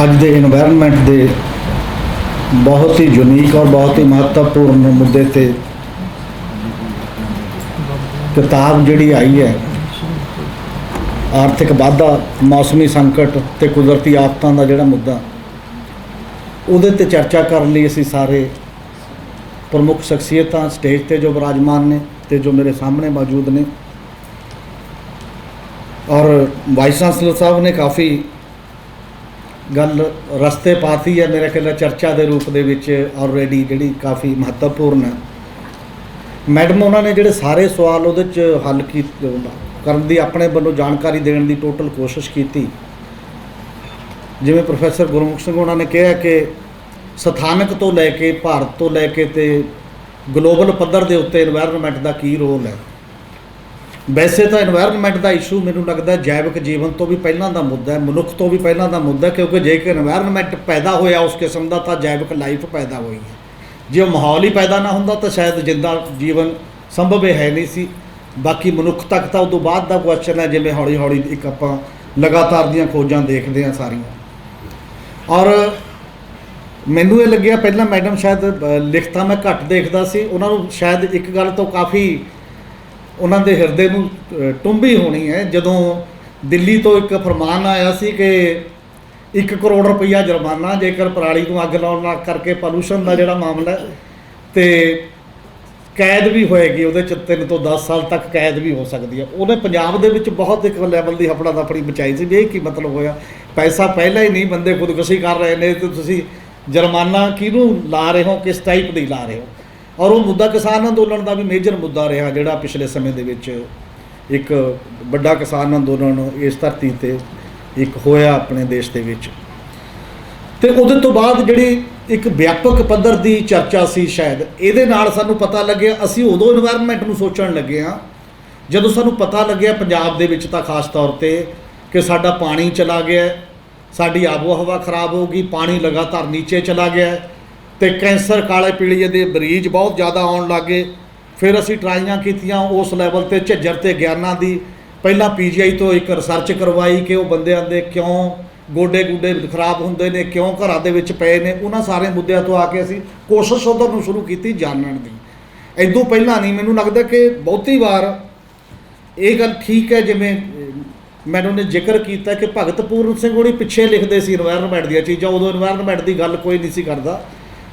ਅੱਜ ਦੇ ਇਨਵਾਇਰਨਮੈਂਟ ਦੇ बहुत ही यूनीक और बहुत ही महत्वपूर्ण मुद्दे ते किताब जिहड़ी आई है आर्थिक वाधा मौसमी संकट ते कुदरती आफतां दा जिहड़ा मुद्दा उहदे ते चर्चा करने लई असीं सारे प्रमुख शख्सियतां स्टेज ते जो विराजमान ने ते जो मेरे सामने मौजूद ने और वाइस चांसलर साहब ने काफ़ी गल रस्ते पाती है मेरे ख्याल चर्चा के रूप दे विच ऑलरेडी जिहड़ी काफ़ी महत्वपूर्ण है। मैडम उन्होंने जिहड़े सारे सवाल उहदे च हल करन दी अपने वल्लों जानकारी देने की टोटल कोशिश की। जिवें प्रोफैसर गुरमुख सिंह उन्होंने कहा कि स्थानक तो लैके भारत तो लैके ते ग्लोबल पद्धर के उत्ते इन्वायरनमेंट का की रोल है। वैसे तो इन्वायरनमेंट का इशू मैनूं लगता है जैविक जीवन तो भी पहलां दा मुद्दा है, मनुख तो भी पहलां दा मुद्दा है, क्योंकि जेकर इन्वायरनमेंट पैदा होया उस किस्म का तो जैविक लाइफ पैदा हुई है। जो माहौल ही पैदा ना होंदा तो शायद जिंदा जीवन संभव है नहीं सी। बाकी मनुख तक तो उदों बाद का क्वेश्चन है, जिवें हौली हौली एक आपां लगातार दीयां खोजां देखते हैं सारियां। और मैनूं ये लग्गिया पहलां मैडम शायद लिखतां मैं घट देखदा सी, उन्हां नूं शायद एक गल तो काफ़ी उन्होंने दे हिरदे नूं टुंबी होनी है जदों दिल्ली तो एक फरमान आया सी कि 1 करोड़ रुपया जुर्माना जेकर पराली को अग लाउण करके पॉल्यूशन का जिहड़ा मामला है तो कैद भी होएगी, उहदे च 3 तो 10 साल तक कैद भी हो सकती है। उन्हें पंजाब दे विच बहुत एक लैवल की हफड़ा दफड़ी मचाई सी। ये की मतलब होया, पैसा पहले ही नहीं, बंदे खुदकुशी कर रहे हैं तो तुसीं जुर्माना किहनूं ला रहे हो, किस टाइप दी ला रहे हो। और वो मुद्दा किसान अंदोलन का भी मेजर मुद्दा रहा जिहड़ा पिछले समय दे विच एक बड़ा किसान अंदोलन इस धरती ते एक होया अपने देश दे विच। ते उहदे तो बाद जिहड़ी एक व्यापक पद्धर की चर्चा सी, शायद इहदे नाल सानूं पता लग्गिया असीं उदों इन्वायरनमेंट नूं सोचण लगे हाँ जदों सानूं पता लग्गिया पंजाब दे विच तां खास तौर ते कि साडा पानी चला गया, साडी आबो हवा खराब हो गई, पानी लगातार नीचे चला गया तो कैंसर काले पीलीए के मरीज बहुत ज़्यादा आउण लग गए। फिर असी ट्राइयां कीतियां उस लैवल ते झज्जर ते ज्ञाना दी, पहला PGI तो एक रिसर्च करवाई कि वो बंदियां दे क्यों गोडे गुडे खराब हुंदे ने, क्यों घरां दे विच पए ने, उन्हां सारे मुद्दों तो आके असी कोशिश उधर नूं शुरू की जानण दी। इदों पहलां नहीं मैनूं लगदा कि बहुती वार ये गल ठीक है जिवें मैनूं ने जिक्र किया कि भगत पूरन सिंह होणी पिछे लिखदे सी इन्वायरनमेंट दी चीज़ां, उदों इन्वायरनमेंट की गल कोई नहीं सी करदा।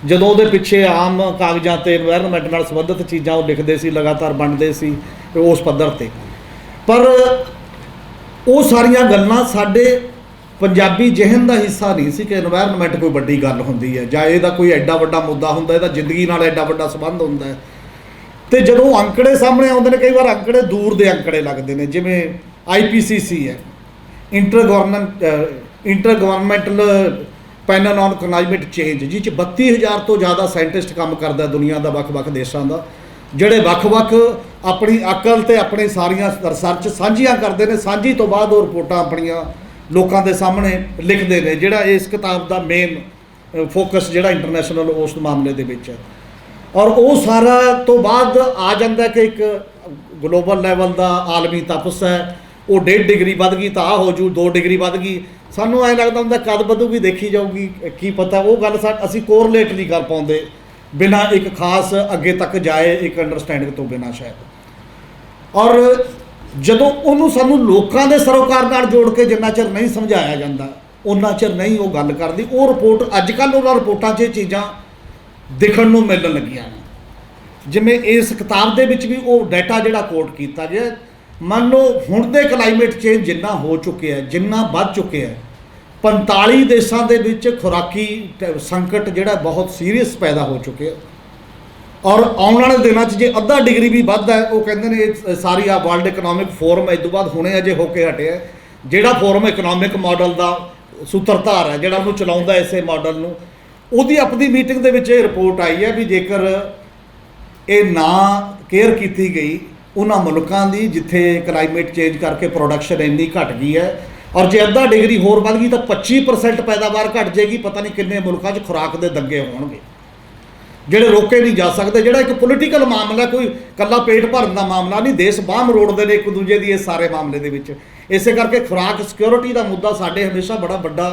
जदों उहदे पिछे आम कागजां ते इन्वायरनमेंट नाल संबंधित चीज़ां वो लिखते सी, लगातार बनते सी उस पद्धर ते। पर वो सारियां गल्लां साडे पंजाबी जहन का हिस्सा नहीं सी कि इन्वायरनमेंट कोई वड्डी गल हुंदी है जां इहदा कोई एडा वड्डा मुद्दा हुंदा, इहदा जिंदगी नाल एडा वड्डा संबंध हुंदा है। ते जदों अंकड़े सामने आउंदे ने, कई बार अंकड़े दूर दे अंकड़े लगदे ने, जिवें IPCC है inter governmental panel on climate change, जिस 32,000 तो ज़्यादा साइंटिस्ट काम करता दुनिया का ਵੱਖ-ਵੱਖ देशों का, ਜਿਹੜੇ ਵੱਖ-ਵੱਖ अपनी अकल ਤੇ अपनी सारियां रिसर्च ਸਾਂਝੀਆਂ करते हैं। ਸਾਂਝੀ तो बाद वो रिपोर्टां अपनियां लोगों के सामने लिखते हैं, जिहड़ा इस किताब का मेन फोकस जिहड़ा इंटरनेशनल उस मामले दे विच है। और वो सारा तो बाद आ जाता कि एक ग्लोबल लैवल का आलमी तपस है, वो 1.5 डिग्री वध गई तो आ हो जू, 2 डिग्री वध गई, सानूं ऐ लगदा हुंदा कद वधूगी देखी जाऊगी, की पता। वो गल असीं कोरलेट नहीं कर पाउंदे बिना एक खास अगे तक जाए एक अंडरस्टैंडिंग तो बिना शायद। और जदों उहनूं सानूं लोकां दे सरोकार नाल जोड़ के जिन्ना चिर नहीं समझाया जाता उन्ना चिर नहीं वो गल करदी। वो रिपोर्ट अजकल उन्हां रिपोर्टां 'च चीज़ां दिखण नूं मिलण लगियां ने। जिवें इस किताब दे विच भी वो डाटा जिहड़ा कोट कीता गया, मान लो हुण दे क्लाइमेट चेंज जिन्ना हो चुके हैं, जिन्ना वध चुके हैं, 45 देशों के विच खुराकी संकट जिहड़ा बहुत सीरीयस पैदा हो चुके हैं। और आने वाले दिनों जे अद्धा डिग्री भी वधदा है, वो कहते हैं सारी आ वर्ल्ड इकनॉमिक फोरम इस तो बाद हुणे अजे होके हटे है, जिहड़ा फोरम इकनॉमिक मॉडल का सूत्रधार है, जिहड़ा उहनूं चलाउंदा इसे मॉडल नूं, उहदी अपनी मीटिंग दे विच रिपोर्ट आई है भी जेकर ये ना केयर की गई उन्हां मुल्कां दी जिथे क्लाइमेट चेंज करके प्रोडक्शन इन्नी घट गई है, और जे अद्धा डिग्री होर वध गई तो 25% पैदावार घट जाएगी। पता नहीं किन्ने मुल्कां 'च खुराक दे दंगे होणगे जिहड़े रोके नहीं जा सकते। जिहड़ा एक पोलीटिकल मामला, कोई कल्ला पेट भरन का मामला नहीं, देश बाह मरोड़ते हैं एक दूजे की इस सारे मामले दे विच। इसे करके खुराक सिक्योरिटी का मुद्दा साडे हमेशा बड़ा वड्डा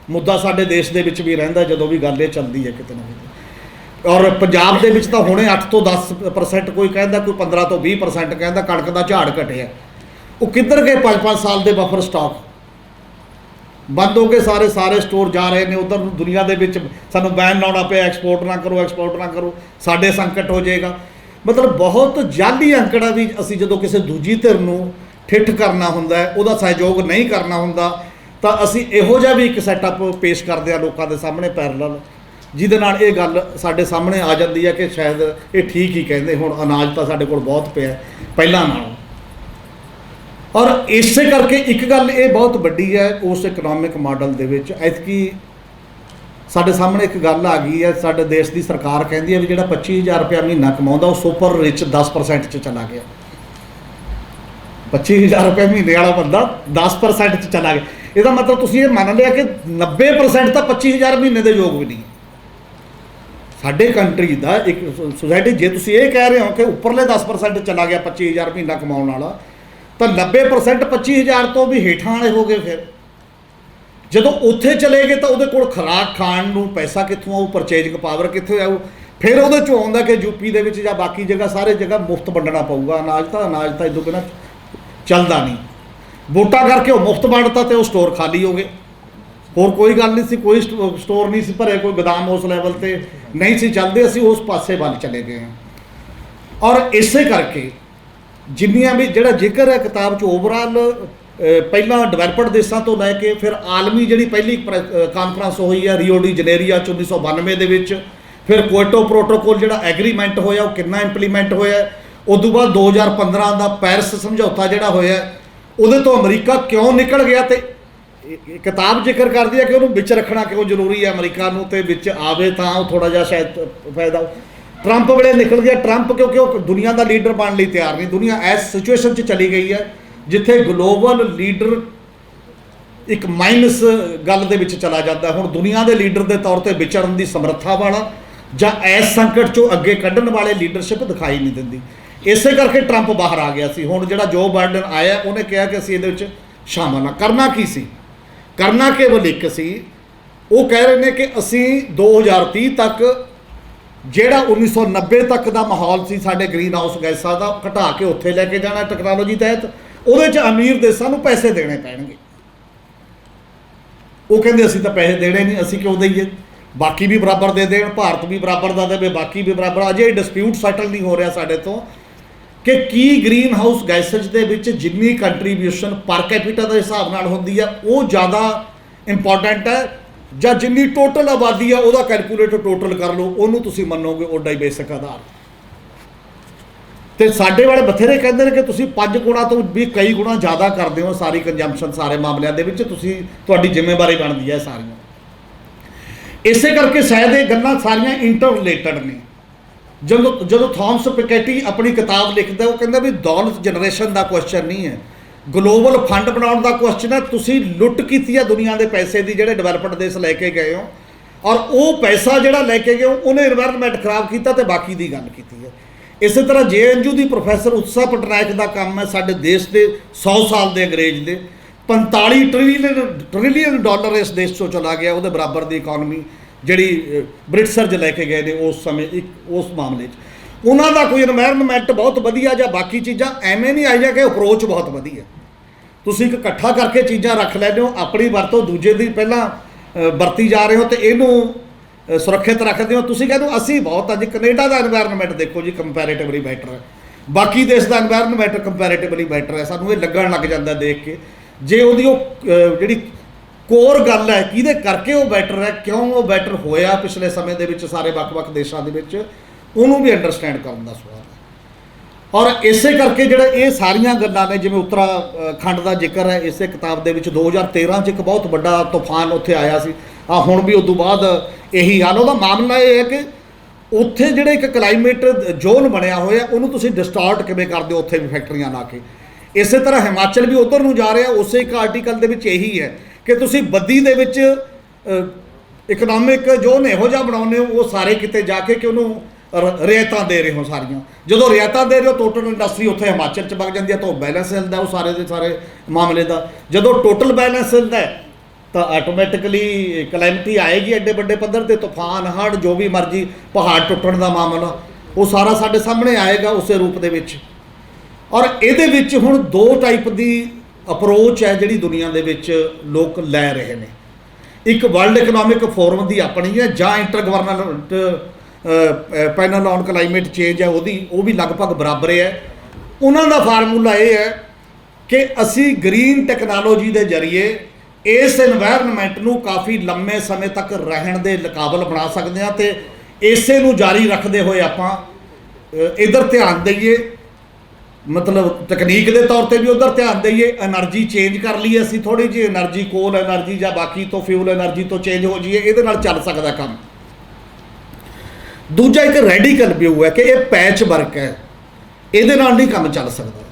ਮੁੱਦਾ ਸਾਡੇ ਦੇਸ਼ ਦੇ ਵਿੱਚ ਵੀ ਰਹਿੰਦਾ ਜਦੋਂ ਵੀ ਗੱਲ ਇਹ ਚੱਲਦੀ ਹੈ ਕਿਤੇ ਨਾ ਕਿਤੇ। ਔਰ ਪੰਜਾਬ ਦੇ ਵਿੱਚ ਤਾਂ ਹੁਣੇ 8 ਤੋਂ 10% ਕੋਈ ਕਹਿੰਦਾ, ਕੋਈ 15 ਤੋਂ 20% ਕਹਿੰਦਾ ਕਣਕ ਦਾ ਝਾੜ ਘਟਿਆ। ਉਹ ਕਿੱਧਰ ਗਏ 5-5 ਸਾਲ ਦੇ ਬਫਰ ਸਟਾਕ? ਬੰਦ ਹੋ ਕੇ ਸਾਰੇ ਸਟੋਰ ਜਾ ਰਹੇ ਨੇ ਉਧਰ ਨੂੰ। ਦੁਨੀਆ ਦੇ ਵਿੱਚ ਸਾਨੂੰ ਬੈਨ ਲਾਉਣਾ ਪਿਆ, ਐਕਸਪੋਰਟ ਨਾ ਕਰੋ, ਸਾਡੇ ਸੰਕਟ ਹੋ ਜਾਏਗਾ। ਮਤਲਬ ਬਹੁਤ ਜਾਲੀ ਅੰਕੜਾ ਵੀ ਅਸੀਂ ਜਦੋਂ ਕਿਸੇ ਦੂਜੀ ਧਿਰ ਨੂੰ ਠਿੱਠ ਕਰਨਾ ਹੁੰਦਾ ਹੈ, ਉਹਦਾ ਸਹਿਯੋਗ ਨਹੀਂ ਕਰਨਾ ਹੁੰਦਾ, ਤਾਂ ਅਸੀਂ ਇਹੋ ਜਿਹਾ ਵੀ ਇੱਕ ਸੈਟਅਪ ਪੇਸ਼ ਕਰਦੇ ਹਾਂ ਲੋਕਾਂ ਦੇ ਸਾਹਮਣੇ ਪੈਰਲਲ, ਜਿਹਦੇ ਨਾਲ ਇਹ ਗੱਲ ਸਾਡੇ ਸਾਹਮਣੇ ਆ ਜਾਂਦੀ ਹੈ ਕਿ ਸ਼ਾਇਦ ਇਹ ਠੀਕ ਹੀ ਕਹਿੰਦੇ। ਹੁਣ ਅਨਾਜ ਤਾਂ ਸਾਡੇ ਕੋਲ ਬਹੁਤ ਪਿਆ ਪਹਿਲਾਂ ਨਾਲੋਂ। ਔਰ ਇਸੇ ਕਰਕੇ ਇੱਕ ਗੱਲ ਇਹ ਬਹੁਤ ਵੱਡੀ ਹੈ ਉਸ ਇਕਨੋਮਿਕ ਮਾਡਲ ਦੇ ਵਿੱਚ। ਐਤਕੀ ਸਾਡੇ ਸਾਹਮਣੇ ਇੱਕ ਗੱਲ ਆ ਗਈ ਹੈ, ਸਾਡੇ ਦੇਸ਼ ਦੀ ਸਰਕਾਰ ਕਹਿੰਦੀ ਹੈ ਵੀ ਜਿਹੜਾ 25,000 ਰੁਪਇਆ ਮਹੀਨਾ ਕਮਾਉਂਦਾ ਉਹ ਸੁਪਰ ਰਿਚ 10% 'ਚ ਚਲਾ ਗਿਆ। 25,000 ਰੁਪਏ ਮਹੀਨੇ ਵਾਲਾ ਬੰਦਾ 10% 'ਚ ਚਲਾ ਗਿਆ। ਇਹਦਾ ਮਤਲਬ ਤੁਸੀਂ ਇਹ ਮੰਨ ਲਿਆ ਕਿ 90% ਤਾਂ 25,000 ਮਹੀਨੇ ਦੇ ਯੋਗ ਵੀ ਨਹੀਂ। ਸਾਡੇ ਕੰਟਰੀ ਦਾ ਇੱਕ ਸੁਸਾਇਟੀ, ਜੇ ਤੁਸੀਂ ਇਹ ਕਹਿ ਰਹੇ ਹੋ ਕਿ ਉੱਪਰਲੇ 10% ਚਲਾ ਗਿਆ 25,000 ਮਹੀਨਾ ਕਮਾਉਣ ਵਾਲਾ, ਤਾਂ 90% 25,000 ਤੋਂ ਵੀ ਹੇਠਾਂ ਵਾਲੇ ਹੋ ਗਏ। ਫਿਰ ਜਦੋਂ ਉੱਥੇ ਚਲੇ ਗਏ ਤਾਂ ਉਹਦੇ ਕੋਲ ਖੁਰਾਕ ਖਾਣ ਨੂੰ ਪੈਸਾ ਕਿੱਥੋਂ ਆਊ, ਪਰਚੇਜਿੰਗ ਪਾਵਰ ਕਿੱਥੋਂ ਆਊ? ਫਿਰ ਉਹਦੇ 'ਚੋਂ ਆਉਂਦਾ ਕਿ ਯੂਪੀ ਦੇ ਵਿੱਚ ਜਾਂ ਬਾਕੀ ਜਗ੍ਹਾ ਸਾਰੇ ਜਗ੍ਹਾ ਮੁਫਤ ਵੰਡਣਾ ਪਊਗਾ ਅਨਾਜ ਤਾਂ ਇਦੋਂ ਬਿਨਾਂ ਚੱਲਦਾ ਨਹੀਂ। ਵੋਟਾਂ ਕਰਕੇ ਉਹ ਮੁਫਤ ਵੰਡਤਾ ਤੇ ਉਹ ਸਟੋਰ ਖਾਲੀ ਹੋ ਗਏ। ਹੋਰ ਕੋਈ ਗੱਲ ਨਹੀਂ ਸੀ, ਕੋਈ ਸਟੋਰ ਨਹੀਂ ਸੀ ਭਰੇ, ਕੋਈ ਗੋਦਾਮ ਉਸ ਲੈਵਲ 'ਤੇ ਨਹੀਂ ਸੀ ਚੱਲਦੇ। ਅਸੀਂ ਉਸ ਪਾਸੇ ਵੱਲ ਚਲੇ ਗਏ ਹਾਂ। ਔਰ ਇਸੇ ਕਰਕੇ ਜਿੰਨੀਆਂ ਵੀ ਜਿਹੜਾ ਜ਼ਿਕਰ ਹੈ ਕਿਤਾਬ 'ਚ ਓਵਰਆਲ ਪਹਿਲਾਂ ਡਿਵੈਲਪਡ ਦੇਸ਼ਾਂ ਤੋਂ ਲੈ ਕੇ ਫਿਰ ਆਲਮੀ ਜਿਹੜੀ ਪਹਿਲੀ ਕਾਨਫਰੰਸ ਹੋਈ ਹੈ ਰੀਓ ਡੀ ਜਨੇਰੀਆ 'ਚ 1992 ਦੇ ਵਿੱਚ, ਫਿਰ ਕੁਇਟੋ ਪ੍ਰੋਟੋਕੋਲ ਜਿਹੜਾ ਐਗਰੀਮੈਂਟ ਹੋਇਆ ਉਹ ਕਿੰਨਾ ਇੰਪਲੀਮੈਂਟ ਹੋਇਆ, ਉਸ ਤੋਂ ਬਾਅਦ 2015 ਦਾ ਪੈਰਿਸ ਸਮਝੌਤਾ ਜਿਹੜਾ ਹੋਇਆ ਉਹਦੇ ਤੋਂ ਅਮਰੀਕਾ ਕਿਉਂ ਨਿਕਲ ਗਿਆ। ਤੇ ਕਿਤਾਬ ਜ਼ਿਕਰ ਕਰਦੀ ਹੈ ਕਿ ਉਹਨੂੰ ਵਿੱਚ ਰੱਖਣਾ ਕਿਉਂ ਜ਼ਰੂਰੀ ਹੈ ਅਮਰੀਕਾ ਨੂੰ, ਤੇ ਵਿੱਚ ਆਵੇ ਤਾਂ ਉਹ ਥੋੜ੍ਹਾ ਜਿਹਾ ਸ਼ਾਇਦ ਫਾਇਦਾ। ਟਰੰਪ ਵੇਲੇ ਨਿਕਲ ਗਿਆ ਟਰੰਪ, ਕਿਉਂਕਿ ਉਹ ਦੁਨੀਆ ਦਾ ਲੀਡਰ ਬਣਨ ਲਈ ਤਿਆਰ ਨਹੀਂ। ਦੁਨੀਆ ਇਸ ਸਿਚੁਏਸ਼ਨ 'ਚ ਚਲੀ ਗਈ ਹੈ ਜਿੱਥੇ ਗਲੋਬਲ ਲੀਡਰ ਇੱਕ ਮਾਈਨਸ ਗੱਲ ਦੇ ਵਿੱਚ ਚਲਾ ਜਾਂਦਾ। ਹੁਣ ਦੁਨੀਆ ਦੇ ਲੀਡਰ ਦੇ ਤੌਰ ਤੇ ਵਿਚਰਨ ਦੀ ਸਮਰੱਥਾ ਵਾਲਾ ਜਾਂ ਇਸ ਸੰਕਟ 'ਚੋਂ ਅੱਗੇ ਕੱਢਣ ਵਾਲੇ ਲੀਡਰਸ਼ਿਪ ਦਿਖਾਈ ਨਹੀਂ ਦਿੰਦੀ। ਇਸੇ ਕਰਕੇ ਟਰੰਪ ਬਾਹਰ ਆ ਗਿਆ ਸੀ। ਹੁਣ ਜਿਹੜਾ ਜੋ ਬਾਈਡਨ ਆਇਆ ਉਹਨੇ ਕਿਹਾ ਕਿ ਅਸੀਂ ਇਹਦੇ ਵਿੱਚ ਸ਼ਾਮਲ ਹਾਂ। ਕਰਨਾ ਕੀ ਸੀ? ਕਰਨਾ ਕੇਵਲ ਇੱਕ ਸੀ। ਉਹ ਕਹਿ ਰਹੇ ਨੇ ਕਿ ਅਸੀਂ 2030 ਤੱਕ ਜਿਹੜਾ 1990 ਤੱਕ ਦਾ ਮਾਹੌਲ ਸੀ ਸਾਡੇ ਗ੍ਰੀਨ ਹਾਊਸ ਗੈਸਾਂ ਦਾ ਘਟਾ ਕੇ ਉੱਥੇ ਲੈ ਕੇ ਜਾਣਾ ਟੈਕਨੋਲੋਜੀ ਤਹਿਤ। ਉਹਦੇ 'ਚ ਅਮੀਰ ਦੇਸ਼ਾਂ ਨੂੰ ਪੈਸੇ ਦੇਣੇ ਪੈਣਗੇ। ਉਹ ਕਹਿੰਦੇ ਅਸੀਂ ਤਾਂ ਪੈਸੇ ਦੇਣੇ ਨਹੀਂ, ਅਸੀਂ ਕਿਉਂ ਦਈਏ, ਬਾਕੀ ਵੀ ਬਰਾਬਰ ਦੇ ਦੇਣ, ਭਾਰਤ ਵੀ ਬਰਾਬਰ ਦਾ ਦੇਵੇ, ਬਾਕੀ ਵੀ ਬਰਾਬਰ। ਅਜੇ ਡਿਸਪਿਊਟ ਸੈਟਲ ਨਹੀਂ ਹੋ ਰਿਹਾ ਸਾਡੇ ਤੋਂ ਕਿ ਕੀ ਗ੍ਰੀਨ ਹਾਊਸ ਗੈਸੇਜ ਦੇ ਵਿੱਚ ਜਿੰਨੀ ਕੰਟਰੀਬਿਊਸ਼ਨ ਪਰ ਕੈਪੀਟਾ ਦੇ ਹਿਸਾਬ ਨਾਲ ਹੁੰਦੀ ਹੈ ਉਹ ਜ਼ਿਆਦਾ ਇੰਪੋਰਟੈਂਟ ਹੈ, ਜਾਂ ਜਿੰਨੀ ਟੋਟਲ ਆਬਾਦੀ ਆ ਉਹਦਾ ਕੈਲਕੂਲੇਟ ਟੋਟਲ ਕਰ ਲਓ, ਉਹਨੂੰ ਤੁਸੀਂ ਮੰਨੋਗੇ ਓਡਾ ਹੀ ਬੇਸਿਕ ਆਧਾਰ। ਤੇ ਸਾਡੇ ਵਾਲੇ ਬਥੇਰੇ ਕਹਿੰਦੇ ਨੇ ਕਿ ਤੁਸੀਂ 5 ਗੁਣਾ ਤੋਂ ਵੀ ਕਈ ਗੁਣਾ ਜ਼ਿਆਦਾ ਕਰਦੇ ਹੋ ਸਾਰੀ ਕੰਜੰਪਸ਼ਨ ਸਾਰੇ ਮਾਮਲਿਆਂ ਦੇ ਵਿੱਚ, ਤੁਹਾਡੀ ਜ਼ਿੰਮੇਵਾਰੀ ਬਣਦੀ ਹੈ ਸਾਰੀਆਂ। ਇਸੇ ਕਰਕੇ ਸ਼ਾਇਦ ਇਹ ਗੱਲਾਂ ਸਾਰੀਆਂ ਇੰਟਰ ਰਿਲੇਟਡ ਨੇ। ਜਦੋਂ ਥਾਮਸ ਪਿਕੈਟੀ ਆਪਣੀ ਕਿਤਾਬ ਲਿਖਦਾ ਉਹ ਕਹਿੰਦਾ ਵੀ ਦੌਲਤ ਜਨਰੇਸ਼ਨ ਦਾ ਕੁਐਸਚਨ ਨਹੀਂ ਹੈ, ਗਲੋਬਲ ਫੰਡ ਬਣਾਉਣ ਦਾ ਕੁਐਸਚਨ ਹੈ। ਤੁਸੀਂ ਲੁੱਟ ਕੀਤੀ ਹੈ ਦੁਨੀਆ ਦੇ ਪੈਸੇ ਦੀ ਜਿਹੜੇ ਡਿਵੈਲਪਡ ਦੇਸ਼ ਲੈ ਕੇ ਗਏ ਹੋ, ਔਰ ਉਹ ਪੈਸਾ ਜਿਹੜਾ ਲੈ ਕੇ ਗਏ ਹੋ ਉਹਨੇ ਇਨਵਾਇਰਨਮੈਂਟ ਖਰਾਬ ਕੀਤਾ ਤੇ ਬਾਕੀ ਦੀ ਗੱਲ ਕੀਤੀ ਹੈ। ਇਸੇ ਤਰ੍ਹਾਂ JNU ਦੀ ਪ੍ਰੋਫੈਸਰ ਉਤਸਾ ਪਟਨਾਇਕ ਦਾ ਕੰਮ ਹੈ ਸਾਡੇ ਦੇਸ਼ ਦੇ 100 ਸਾਲ ਦੇ ਅੰਗਰੇਜ਼ ਦੇ 45 ਟ੍ਰਿਲੀਅਨ ਡਾਲਰ ਇਸ ਦੇਸ਼ 'ਚੋਂ ਚਲਾ ਗਿਆ, ਉਹਦੇ ਬਰਾਬਰ ਦੀ ਇਕੋਨਮੀ ਜਿਹੜੀ ਬ੍ਰਿਟਿਸ਼ਰਜ਼ ਲੈ ਕੇ ਗਏ ਨੇ ਉਸ ਸਮੇਂ ਉਸ ਮਾਮਲੇ 'ਚ। ਉਹਨਾਂ ਦਾ ਕੋਈ ਇਨਵਾਇਰਨਮੈਂਟ ਬਹੁਤ ਵਧੀਆ ਜਾਂ ਬਾਕੀ ਚੀਜ਼ਾਂ ਐਵੇਂ ਨਹੀਂ ਆਈਆਂ ਕਿ ਅਪਰੋਚ ਬਹੁਤ ਵਧੀਆ। ਤੁਸੀਂ ਇੱਕ ਇਕੱਠਾ ਕਰਕੇ ਚੀਜ਼ਾਂ ਰੱਖ ਲੈਂਦੇ ਹੋ, ਆਪਣੀ ਵਰਤੋਂ ਦੂਜੇ ਦੀ ਪਹਿਲਾਂ ਵਰਤੀ ਜਾ ਰਹੇ ਹੋ ਤੇ ਇਹਨੂੰ ਸੁਰੱਖਿਅਤ ਰੱਖਦੇ ਹੋ। ਤੁਸੀਂ ਕਹਿੰਦੇ ਹੋ ਅਸੀਂ ਬਹੁਤ ਅੱਜ ਕੈਨੇਡਾ ਦਾ ਇਨਵਾਇਰਨਮੈਂਟ ਦੇਖੋ ਜੀ ਕੰਪੈਰੇਟਿਵਲੀ ਬੈਟਰ ਹੈ, ਬਾਕੀ ਦੇਸ਼ ਦਾ ਇਨਵਾਇਰਨਮੈਂਟ ਕੰਪੈਰੇਟਿਵਲੀ ਬੈਟਰ ਹੈ। ਸਾਨੂੰ ਇਹ ਲੱਗਣ ਲੱਗ ਜਾਂਦਾ ਦੇਖ ਕੇ, ਜੇ ਉਹਦੀ ਉਹ ਜਿਹੜੀ ਕੋਰ ਗੱਲ ਹੈ ਕਿਹਦੇ ਕਰਕੇ ਉਹ ਬੈਟਰ ਹੈ, ਕਿਉਂ ਉਹ ਬੈਟਰ ਹੋਇਆ ਪਿਛਲੇ ਸਮੇਂ ਦੇ ਵਿੱਚ ਸਾਰੇ ਵੱਖ-ਵੱਖ ਦੇਸ਼ਾਂ ਦੇ ਵਿੱਚ, ਉਹਨੂੰ ਵੀ ਅੰਡਰਸਟੈਂਡ ਕਰਨ ਦਾ ਸਵਾਲ ਹੈ। ਔਰ ਇਸੇ ਕਰਕੇ ਜਿਹੜਾ ਇਹ ਸਾਰੀਆਂ ਗੱਲਾਂ ਨੇ, ਜਿਵੇਂ ਉੱਤਰਾਖੰਡ ਦਾ ਜ਼ਿਕਰ ਹੈ ਇਸੇ ਕਿਤਾਬ ਦੇ ਵਿੱਚ, 2013 'ਚ ਇੱਕ ਬਹੁਤ ਵੱਡਾ ਤੂਫਾਨ ਉੱਥੇ ਆਇਆ ਸੀ। ਹੁਣ ਵੀ ਉਦੋਂ ਬਾਅਦ ਇਹੀ ਹਾਲ। ਉਹਦਾ ਮਾਮਲਾ ਇਹ ਹੈ ਕਿ ਉੱਥੇ ਜਿਹੜੇ ਇੱਕ ਕਲਾਈਮੇਟ ਜ਼ੋਨ ਬਣਿਆ ਹੋਇਆ ਉਹਨੂੰ ਤੁਸੀਂ ਡਿਸਟਾਰਟ ਕਿਵੇਂ ਕਰਦੇ ਹੋ ਉੱਥੇ ਵੀ ਫੈਕਟਰੀਆਂ ਲਾ ਕੇ। ਇਸੇ ਤਰ੍ਹਾਂ ਹਿਮਾਚਲ ਵੀ ਉੱਧਰ ਨੂੰ ਜਾ ਰਿਹਾ। ਉਸੇ ਇੱਕ ਆਰਟੀਕਲ ਦੇ ਵਿੱਚ ਇਹੀ ਹੈ ਕਿ ਤੁਸੀਂ ਬੱਦੀ ਦੇ ਵਿੱਚ ਇਕਨੋਮਿਕ ਜ਼ੋਨ ਇਹੋ ਜਿਹਾ ਬਣਾਉਂਦੇ ਹੋ ਉਹ ਸਾਰੇ ਕਿਤੇ ਜਾ ਕੇ ਕਿ ਉਹਨੂੰ ਰਿਆਇਤਾਂ ਦੇ ਰਹੇ ਹੋ ਸਾਰੀਆਂ। ਜਦੋਂ ਰਿਆਇਤਾਂ ਦੇ ਰਹੇ ਹੋ ਟੋਟਲ ਇੰਡਸਟਰੀ ਉੱਥੇ ਹਿਮਾਚਲ 'ਚ ਵਗ ਜਾਂਦੀ ਹੈ ਤਾਂ ਉਹ ਬੈਲੈਂਸ ਹਿਲਦਾ ਉਹ ਸਾਰੇ ਦੇ ਸਾਰੇ ਮਾਮਲੇ ਦਾ। ਜਦੋਂ ਟੋਟਲ ਬੈਲੈਂਸ ਹਿਲਦਾ ਤਾਂ ਆਟੋਮੈਟਿਕਲੀ ਕਲੈਮਿਟੀ ਆਏਗੀ ਐਡੇ ਵੱਡੇ ਪੱਧਰ ਤੇ, ਤੂਫਾਨ, ਹੜ੍ਹ, ਜੋ ਵੀ ਮਰਜ਼ੀ, ਪਹਾੜ ਟੁੱਟਣ ਦਾ ਮਾਮਲਾ, ਉਹ ਸਾਰਾ ਸਾਡੇ ਸਾਹਮਣੇ ਆਏਗਾ ਉਸੇ ਰੂਪ ਦੇ ਵਿੱਚ। ਔਰ ਇਹਦੇ ਵਿੱਚ ਹੁਣ ਦੋ ਟਾਈਪ ਦੀ ਅਪਰੋਚ ਹੈ ਜਿਹੜੀ ਦੁਨੀਆ ਦੇ ਵਿੱਚ ਲੋਕ ਲੈ ਰਹੇ ਨੇ। ਇੱਕ ਵਰਲਡ ਇਕਨੋਮਿਕ ਫੋਰਮ ਦੀ ਆਪਣੀ ਹੈ, ਜਾਂ inter government panel on climate change ਹੈ ਉਹਦੀ, ਉਹ ਵੀ ਲਗਭਗ ਬਰਾਬਰ ਹੈ। ਉਹਨਾਂ ਦਾ ਫਾਰਮੂਲਾ ਇਹ ਹੈ ਕਿ ਅਸੀਂ ਗ੍ਰੀਨ ਟੈਕਨੋਲੋਜੀ ਦੇ ਜ਼ਰੀਏ ਇਸ ਇਨਵਾਇਰਨਮੈਂਟ ਨੂੰ ਕਾਫੀ ਲੰਮੇ ਸਮੇਂ ਤੱਕ ਰਹਿਣ ਦੇ ਕਾਬਲ ਬਣਾ ਸਕਦੇ ਹਾਂ, ਅਤੇ ਇਸੇ ਨੂੰ ਜਾਰੀ ਰੱਖਦੇ ਹੋਏ ਆਪਾਂ ਇੱਧਰ ਧਿਆਨ ਦਈਏ, ਮਤਲਬ ਤਕਨੀਕ ਦੇ ਤੌਰ ਤੇ ਵੀ ਉੱਧਰ ਧਿਆਨ ਦਈਏ, એનર્ਜੀ ਚੇਂਜ ਕਰ ਲਈਏ ਅਸੀਂ ਥੋੜ੍ਹੀ ਜਿਹੀ એનર્ਜੀ, ਕੋਲ એનર્ਜੀ ਜਾਂ ਬਾਕੀ ਤੋਂ ਫਿਊਲ એનર્ਜੀ ਤੋਂ ਚੇਂਜ ਹੋ ਜਾਈਏ, ਇਹਦੇ ਨਾਲ ਚੱਲ ਸਕਦਾ ਕੰਮ। ਦੂਜਾ ਇੱਕ ਰੈਡੀਕਲ ਵਿਊ ਹੈ ਕਿ ਇਹ ਪੈਚ ਵਰਕ ਹੈ, ਇਹਦੇ ਨਾਲ ਨਹੀਂ ਕੰਮ ਚੱਲ ਸਕਦਾ।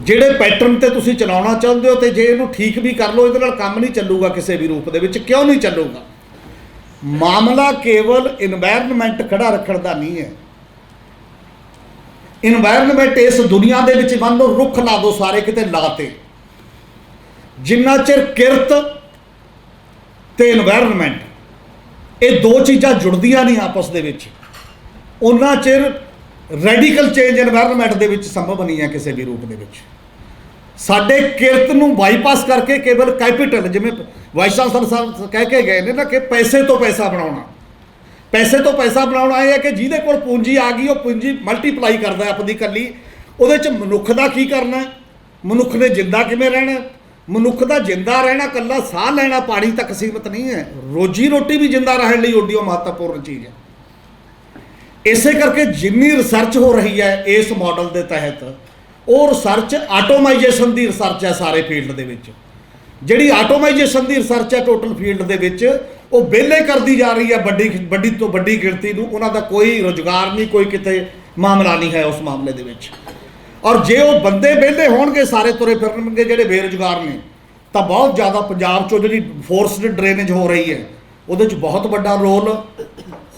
ਜਿਹੜੇ ਪੈਟਰਨ ਤੇ ਤੁਸੀਂ ਚਲਾਉਣਾ ਚਾਹੁੰਦੇ ਹੋ ਤੇ ਜੇ ਇਹਨੂੰ ਠੀਕ ਵੀ ਕਰ ਲਓ, ਇਹਦੇ ਨਾਲ ਕੰਮ ਨਹੀਂ ਚੱਲੂਗਾ ਕਿਸੇ ਵੀ ਰੂਪ ਦੇ ਵਿੱਚ। ਕਿਉਂ ਨਹੀਂ ਚੱਲੂਗਾ? ਮਾਮਲਾ ਕੇਵਲ ਇਨਵਾਇਰਨਮੈਂਟ ਖੜਾ ਰੱਖਣ ਦਾ ਨਹੀਂ ਹੈ। ਇਨਵਾਇਰਨਮੈਂਟ ਇਸ ਦੁਨੀਆ ਦੇ ਵਿੱਚ ਮੰਨ ਲਓ ਰੁੱਖ ਲਾ ਦਿਓ, ਸਾਰੇ ਕਿਤੇ ਲਾਤੇ, ਜਿੰਨਾ ਚਿਰ ਕਿਰਤ ਤੇ ਇਨਵਾਇਰਨਮੈਂਟ ਇਹ ਦੋ ਚੀਜ਼ਾਂ ਜੁੜਦੀਆਂ ਨਹੀਂ ਆਪਸ ਦੇ ਵਿੱਚ, ਉਹਨਾਂ ਚਿਰ ਰੈਡੀਕਲ ਚੇਂਜ ਇਨਵਾਇਰਨਮੈਂਟ ਦੇ ਵਿੱਚ ਸੰਭਵ ਨਹੀਂ ਹੈ ਕਿਸੇ ਵੀ ਰੂਪ ਦੇ ਵਿੱਚ। ਸਾਡੇ ਕਿਰਤ ਨੂੰ ਬਾਈਪਾਸ ਕਰਕੇ ਕੇਵਲ ਕੈਪੀਟਲ, ਜਿਵੇਂ ਵਾਈਸ ਚਾਂਸਲਰ ਸਾਹਿਬ ਕਹਿ ਕੇ ਗਏ ਨੇ ਨਾ ਕਿ ਪੈਸੇ ਤੋਂ ਪੈਸਾ ਬਣਾਉਣਾ, ਪੈਸੇ ਤੋਂ ਪੈਸਾ ਬਣਾਉਣਾ ਇਹ ਹੈ ਕਿ ਜਿਹਦੇ ਕੋਲ ਪੂੰਜੀ ਆ ਗਈ ਉਹ ਪੂੰਜੀ ਮਲਟੀਪਲਾਈ ਕਰਦਾ ਆਪਣੀ ਇਕੱਲੀ। ਉਹਦੇ 'ਚ ਮਨੁੱਖ ਦਾ ਕੀ ਕਰਨਾ, ਮਨੁੱਖ ਨੇ ਜਿੰਦਾ ਕਿਵੇਂ ਰਹਿਣਾ? ਮਨੁੱਖ ਦਾ ਜਿੰਦਾ ਰਹਿਣਾ ਇਕੱਲਾ ਸਾਹ ਲੈਣਾ, ਪਾਣੀ ਤੱਕ ਸੀਮਤ ਨਹੀਂ ਹੈ, ਰੋਜੀ ਰੋਟੀ ਵੀ ਜਿੰਦਾ ਰਹਿਣ ਲਈ ਓਡੀ ਮਹੱਤਵਪੂਰਨ ਚੀਜ਼ ਹੈ। ਇਸੇ ਕਰਕੇ ਜਿੰਨੀ ਰਿਸਰਚ ਹੋ ਰਹੀ ਹੈ ਇਸ ਮਾਡਲ ਦੇ ਤਹਿਤ, ਉਹ ਰਿਸਰਚ ਆਟੋਮਾਈਜੇਸ਼ਨ ਦੀ ਰਿਸਰਚ ਹੈ ਸਾਰੇ ਫੀਲਡ ਦੇ ਵਿੱਚ। ਜਿਹੜੀ ਆਟੋਮਾਈਜੇਸ਼ਨ ਦੀ ਰਿਸਰਚ ਹੈ ਟੋਟਲ ਫੀਲਡ ਦੇ ਵਿੱਚ, ਉਹ ਵਿਹਲੇ ਕਰਦੀ ਜਾ ਰਹੀ ਹੈ ਵੱਡੀ ਤੋਂ ਵੱਡੀ ਗਿਣਤੀ ਨੂੰ। ਉਹਨਾਂ ਦਾ ਕੋਈ ਰੁਜ਼ਗਾਰ ਨਹੀਂ, ਕੋਈ ਕਿਤੇ ਮਾਮਲਾ ਨਹੀਂ ਹੈ ਉਸ ਮਾਮਲੇ ਦੇ ਵਿੱਚ। ਔਰ ਜੇ ਉਹ ਬੰਦੇ ਵਿਹਲੇ ਹੋਣਗੇ, ਸਾਰੇ ਤੁਰੇ ਫਿਰਨਗੇ ਜਿਹੜੇ ਬੇਰੁਜ਼ਗਾਰ ਨੇ, ਤਾਂ ਬਹੁਤ ਜ਼ਿਆਦਾ ਪੰਜਾਬ 'ਚੋਂ ਜਿਹੜੀ ਫੋਰਸਡ ਡਰੇਨੇਜ ਹੋ ਰਹੀ ਹੈ ਉਹਦੇ 'ਚ ਬਹੁਤ ਵੱਡਾ ਰੋਲ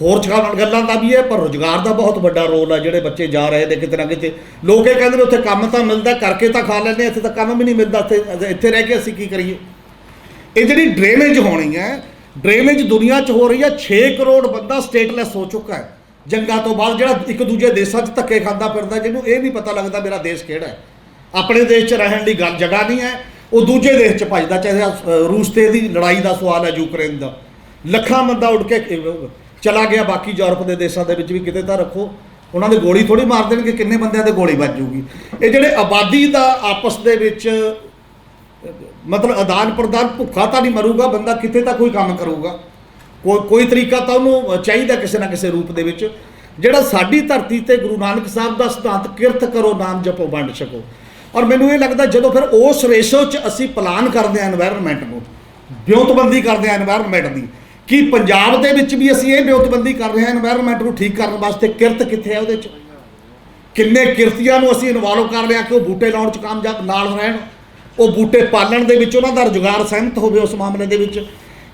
ਹੋਰ ਗੱਲਾਂ ਦਾ ਵੀ ਹੈ, ਪਰ ਰੁਜ਼ਗਾਰ ਦਾ ਬਹੁਤ ਵੱਡਾ ਰੋਲ ਹੈ। ਜਿਹੜੇ ਬੱਚੇ ਜਾ ਰਹੇ ਨੇ ਕਿਤੇ ਨਾ ਕਿਤੇ, ਲੋਕ ਇਹ ਕਹਿੰਦੇ ਨੇ ਉੱਥੇ ਕੰਮ ਤਾਂ ਮਿਲਦਾ, ਕਰਕੇ ਤਾਂ ਖਾ ਲੈਂਦੇ, ਇੱਥੇ ਤਾਂ ਕੰਮ ਵੀ ਨਹੀਂ ਮਿਲਦਾ, ਇੱਥੇ ਰਹਿ ਕੇ ਅਸੀਂ ਕੀ ਕਰੀਏ। ਇਹ ਜਿਹੜੀ ਡਰੇਨੇਜ ਹੋਣੀ ਹੈ, ਡਰੇਨੇਜ ਦੁਨੀਆ 'ਚ ਹੋ ਰਹੀ ਹੈ। 6 ਕਰੋੜ ਬੰਦਾ ਸਟੇਟਲੈਸ ਹੋ ਚੁੱਕਾ ਹੈ ਜੰਗਾਂ ਤੋਂ ਬਾਅਦ, ਜਿਹੜਾ ਇੱਕ ਦੂਜੇ ਦੇਸ਼ਾਂ 'ਚ ਧੱਕੇ ਖਾਂਦਾ ਫਿਰਦਾ, ਜਿਹਨੂੰ ਇਹ ਨਹੀਂ ਪਤਾ ਲੱਗਦਾ ਮੇਰਾ ਦੇਸ਼ ਕਿਹੜਾ ਹੈ। ਆਪਣੇ ਦੇਸ਼ 'ਚ ਰਹਿਣ ਦੀ ਗੱਲ ਜਗ੍ਹਾ ਨਹੀਂ ਹੈ, ਉਹ ਦੂਜੇ ਦੇਸ਼ 'ਚ ਭੱਜਦਾ। ਚਾਹੇ ਰੂਸ ਤੇ ਦੀ ਲੜਾਈ ਦਾ ਸਵਾਲ ਹੈ, ਯੂਕਰੇਨ ਦਾ, ਲੱਖਾਂ ਬੰਦਾ ਉੱਡ ਕੇ ਚਲਾ ਗਿਆ। ਬਾਕੀ ਯੂਰਪ ਦੇ ਦੇਸ਼ਾਂ ਦੇ ਵਿੱਚ ਵੀ ਕਿਤੇ ਤਾਂ ਰੱਖੋ, ਉਹਨਾਂ ਦੇ ਗੋਲੀ ਥੋੜ੍ਹੀ ਮਾਰ ਦੇਣਗੇ, ਕਿੰਨੇ ਬੰਦਿਆਂ ਦੇ ਗੋਲੀ ਵੱਜ ਜੂਗੀ। ਇਹ ਜਿਹੜੇ ਆਬਾਦੀ ਦਾ ਆਪਸ ਦੇ ਵਿੱਚ ਮਤਲਬ ਆਦਾਨ ਪ੍ਰਦਾਨ, ਭੁੱਖਾ ਤਾਂ ਨਹੀਂ ਮਰੂਗਾ ਬੰਦਾ, ਕਿਤੇ ਤਾਂ ਕੋਈ ਕੰਮ ਕਰੂਗਾ, ਕੋਈ ਤਰੀਕਾ ਤਾਂ ਉਹਨੂੰ ਚਾਹੀਦਾ ਕਿਸੇ ਨਾ ਕਿਸੇ ਰੂਪ ਦੇ ਵਿੱਚ। ਜਿਹੜਾ ਸਾਡੀ ਧਰਤੀ ਤੇ ਗੁਰੂ ਨਾਨਕ ਸਾਹਿਬ ਦਾ ਸਿਧਾਂਤ, ਕਿਰਤ ਕਰੋ ਨਾਮ ਜਪੋ ਵੰਡ ਛਕੋ। ਔਰ ਮੈਨੂੰ ਇਹ ਲੱਗਦਾ ਜਦੋਂ ਫਿਰ ਉਸ ਰੇਸ਼ੋ 'ਚ ਅਸੀਂ ਪਲਾਨ ਕਰਦੇ ਹਾਂ ਇਨਵਾਇਰਨਮੈਂਟ ਨੂੰ, ਵਿਉਂਤਬੰਦੀ ਕਰਦੇ ਹਾਂ ਇਨਵਾਇਰਨਮੈਂਟ ਦੀ, ਕਿ ਪੰਜਾਬ ਦੇ ਵਿੱਚ ਵੀ ਅਸੀਂ ਇਹ ਵਿਉਂਤਬੰਦੀ ਕਰ ਰਹੇ ਹਾਂ ਇਨਵਾਇਰਨਮੈਂਟ ਨੂੰ ਠੀਕ ਕਰਨ ਵਾਸਤੇ। ਕਿਰਤ ਕਿੱਥੇ ਹੈ ਉਹਦੇ 'ਚ? ਕਿੰਨੇ ਕਿਰਤੀਆਂ ਨੂੰ ਅਸੀਂ ਇਨਵੋਲਵ ਕਰ ਲਿਆ ਕਿ ਉਹ ਬੂਟੇ ਲਾਉਣ 'ਚ ਕਾਮਯਾਬ ਨਾਲ ਰਹਿਣ, ਉਹ ਬੂਟੇ ਪਾਲਣ ਦੇ ਵਿੱਚ ਉਹਨਾਂ ਦਾ ਰੁਜ਼ਗਾਰ ਸਹਿਮਤ ਹੋਵੇ ਉਸ ਮਾਮਲੇ ਦੇ ਵਿੱਚ।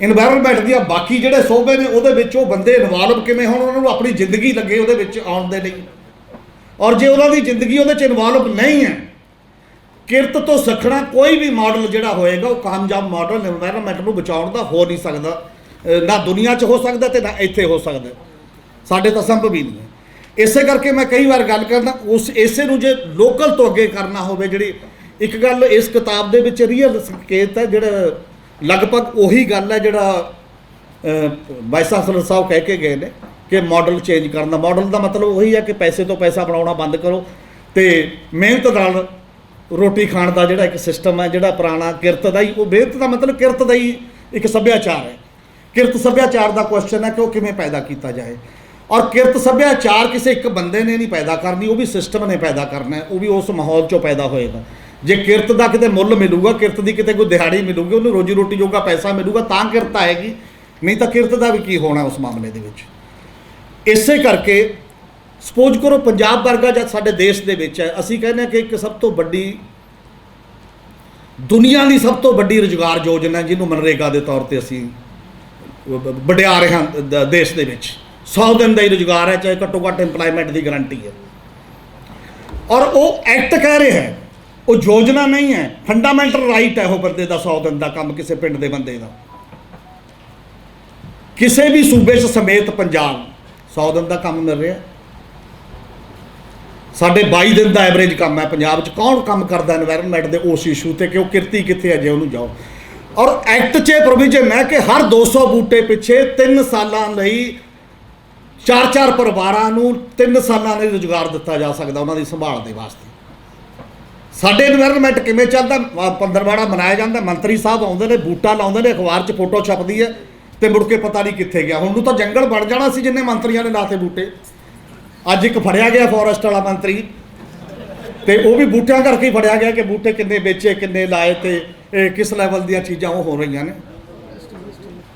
ਇਨਵਾਇਰਨਮੈਂਟ ਦੀਆਂ ਬਾਕੀ ਜਿਹੜੇ ਸੋਭੇ ਨੇ ਉਹਦੇ ਵਿੱਚ ਉਹ ਬੰਦੇ ਇਨਵੋਲਵ ਕਿਵੇਂ ਹੋਣ, ਉਹਨਾਂ ਨੂੰ ਆਪਣੀ ਜ਼ਿੰਦਗੀ ਲੱਗੇ ਉਹਦੇ ਵਿੱਚ ਆਉਣ ਦੇ ਲਈ। ਔਰ ਜੇ ਉਹਨਾਂ ਦੀ ਜ਼ਿੰਦਗੀ ਉਹਦੇ 'ਚ ਇਨਵੋਲਵ ਨਹੀਂ ਹੈ, ਕਿਰਤ ਤੋਂ ਸਿੱਖਣਾ ਕੋਈ ਵੀ ਮਾਡਲ ਜਿਹੜਾ ਹੋਏਗਾ ਉਹ ਕਾਮਯਾਬ ਮਾਡਲ ਇਨਵਾਇਰਨਮੈਂਟ ਨੂੰ ਬਚਾਉਣ ਦਾ ਹੋ ਨਹੀਂ ਸਕਦਾ। ਨਾ ਦੁਨੀਆ 'ਚ ਹੋ ਸਕਦਾ ਤੇ ਨਾ ਇੱਥੇ ਹੋ ਸਕਦਾ, ਸਾਡੇ ਤਾਂ ਸੰਭਵ ਹੀ ਨਹੀਂ ਹੈ। ਇਸੇ ਕਰਕੇ ਮੈਂ ਕਈ ਵਾਰ ਗੱਲ ਕਰਦਾ, ਉਸ ਇਸੇ ਨੂੰ ਜੇ ਲੋਕਲ ਤੋਂ ਅੱਗੇ ਕਰਨਾ ਹੋਵੇ, ਜਿਹੜੀ ਇੱਕ ਗੱਲ ਇਸ ਕਿਤਾਬ ਦੇ ਵਿੱਚ ਰੀਅਲ ਸੰਕੇਤ ਹੈ, ਜਿਹੜਾ ਲਗਭਗ ਉਹੀ ਗੱਲ ਹੈ ਜਿਹੜਾ ਵਾਈਸ ਚਾਂਸਲਰ ਸਾਹਿਬ ਕਹਿ ਕੇ ਗਏ ਨੇ ਕਿ ਮਾਡਲ ਚੇਂਜ ਕਰਨ ਦਾ। ਮਾਡਲ ਦਾ ਮਤਲਬ ਉਹੀ ਹੈ ਕਿ ਪੈਸੇ ਤੋਂ ਪੈਸਾ ਬਣਾਉਣਾ ਬੰਦ ਕਰੋ ਅਤੇ ਮਿਹਨਤ ਨਾਲ ਰੋਟੀ ਖਾਣ ਦਾ ਜਿਹੜਾ ਇੱਕ ਸਿਸਟਮ ਹੈ, ਜਿਹੜਾ ਪੁਰਾਣਾ ਕਿਰਤ ਦਾ ਹੀ, ਉਹ ਮਿਹਨਤ ਦਾ ਮਤਲਬ ਕਿਰਤ ਦਾ ਹੀ ਇੱਕ ਸੱਭਿਆਚਾਰ ਹੈ। ਕਿਰਤ ਸੱਭਿਆਚਾਰ ਦਾ ਕੁਐਸਚਨ ਹੈ ਕਿ ਉਹ ਕਿਵੇਂ ਪੈਦਾ ਕੀਤਾ ਜਾਏ। ਔਰ ਕਿਰਤ ਸੱਭਿਆਚਾਰ ਕਿਸੇ ਇੱਕ ਬੰਦੇ ਨੇ ਨਹੀਂ ਪੈਦਾ ਕਰਨੀ, ਉਹ ਵੀ ਸਿਸਟਮ ਨੇ ਪੈਦਾ ਕਰਨਾ ਹੈ, ਉਹ ਵੀ ਉਸ ਮਾਹੌਲ 'ਚੋਂ ਪੈਦਾ ਹੋਏਗਾ। ਜੇ ਕਿਰਤ ਦਾ ਕਿਤੇ ਮੁੱਲ ਮਿਲੂਗਾ, ਕਿਰਤ ਦੀ ਕਿਤੇ ਕੋਈ ਦਿਹਾੜੀ ਮਿਲੂਗੀ, ਉਹਨੂੰ ਰੋਜੀ ਰੋਟੀ ਜੋਗਾ ਪੈਸਾ ਮਿਲੂਗਾ, ਤਾਂ ਕਿਰਤ ਆਏਗੀ, ਨਹੀਂ ਤਾਂ ਕਿਰਤ ਦਾ ਵੀ ਕੀ ਹੋਣਾ ਉਸ ਮਾਮਲੇ ਦੇ ਵਿੱਚ। ਇਸੇ ਕਰਕੇ ਸਪੋਜ਼ ਕਰੋ ਪੰਜਾਬ ਵਰਗਾ ਜਦ ਸਾਡੇ ਦੇਸ਼ ਦੇ ਵਿੱਚ ਹੈ, ਅਸੀਂ ਕਹਿੰਦੇ ਹਾਂ ਕਿ ਇੱਕ ਸਭ ਤੋਂ ਵੱਡੀ ਦੁਨੀਆ ਦੀ ਸਭ ਤੋਂ ਵੱਡੀ ਰੁਜ਼ਗਾਰ ਯੋਜਨਾ ਜਿਹਨੂੰ ਮਨਰੇਗਾ ਦੇ ਤੌਰ ਤੇ ਅਸੀਂ ਵਡਿਆ ਰਹੇ ਹਾਂ ਦੇਸ਼ ਦੇ ਵਿੱਚ, 100 ਦਿਨ ਦਾ ਹੀ ਰੁਜ਼ਗਾਰ ਹੈ, ਚਾਹੇ ਘੱਟੋ ਘੱਟ ਇੰਪਲਾਇਮੈਂਟ ਦੀ ਗਰੰਟੀ ਹੈ। ਔਰ ਉਹ ਐਕਟ ਕਹਿ ਰਿਹਾ ਹੈ, ਉਹ ਯੋਜਨਾ ਨਹੀਂ ਹੈ, ਫੰਡਾਮੈਂਟਲ ਰਾਈਟ ਹੈ ਉਹ ਬੰਦੇ ਦਾ 100 ਦਿਨ ਦਾ ਕੰਮ ਕਿਸੇ ਪਿੰਡ ਦੇ ਬੰਦੇ ਦਾ। ਕਿਸੇ ਵੀ ਸੂਬੇ 'ਚ ਸਮੇਤ ਪੰਜਾਬ 100 ਦਿਨ ਦਾ ਕੰਮ ਮਿਲ ਰਿਹਾ। ਸਾਡੇ 22 ਦਿਨ ਦਾ ਐਵਰੇਜ ਕੰਮ ਹੈ ਪੰਜਾਬ 'ਚ। ਕੌਣ ਕੰਮ ਕਰਦਾ ਇਨਵਾਇਰਨਮੈਂਟ ਦੇ ਉਸ ਇਸ਼ੂ ਤੇ ਕਿ ਉਹ ਕਿਰਤੀ ਕਿੱਥੇ ਹੈ ਜੇ ਉਹਨੂੰ ਜਾਓ। ਔਰ ਐਕਟ 'ਚ ਪ੍ਰੋਵੀਜ਼ਨ ਹੈ ਕਿ ਹਰ 200 ਬੂਟੇ ਪਿੱਛੇ 3 ਸਾਲਾਂ ਲਈ 4-4 ਪਰਿਵਾਰਾਂ ਨੂੰ 3 ਸਾਲਾਂ ਲਈ ਰੁਜ਼ਗਾਰ ਦਿੱਤਾ ਜਾ ਸਕਦਾ ਉਹਨਾਂ ਦੀ ਸੰਭਾਲ ਦੇ ਵਾਸਤੇ। ਸਾਡੇ ਇਨਵਾਇਰਨਮੈਂਟ ਕਿਵੇਂ ਚੱਲਦਾ? ਪੰਦਰਵਾੜਾ ਮਨਾਇਆ ਜਾਂਦਾ, ਮੰਤਰੀ ਸਾਹਿਬ ਆਉਂਦੇ ਨੇ, ਬੂਟਾ ਲਾਉਂਦੇ ਨੇ, ਅਖਬਾਰ 'ਚ ਫੋਟੋ ਛਪਦੀ ਹੈ ਤੇ ਮੁੜ ਕੇ ਪਤਾ ਨਹੀਂ ਕਿੱਥੇ ਗਿਆ। ਹੁਣ ਨੂੰ ਤਾਂ ਜੰਗਲ ਬਣ ਜਾਣਾ ਸੀ ਜਿੰਨੇ ਮੰਤਰੀਆਂ ਨੇ ਲਾਤੇ ਬੂਟੇ। ਅੱਜ ਇੱਕ ਫੜਿਆ ਗਿਆ ਫੋਰੈਸਟ ਵਾਲਾ ਮੰਤਰੀ, ਤੇ ਉਹ ਵੀ ਬੂਟਿਆਂ ਕਰਕੇ ਹੀ ਫੜਿਆ ਗਿਆ ਕਿ ਬੂਟੇ ਕਿੰਨੇ ਵੇਚੇ, ਕਿੰਨੇ ਲਾਏ ਤੇ ਕਿਸ ਲੈਵਲ ਦੀਆਂ ਚੀਜ਼ਾਂ ਉਹ ਹੋ ਰਹੀਆਂ ਨੇ।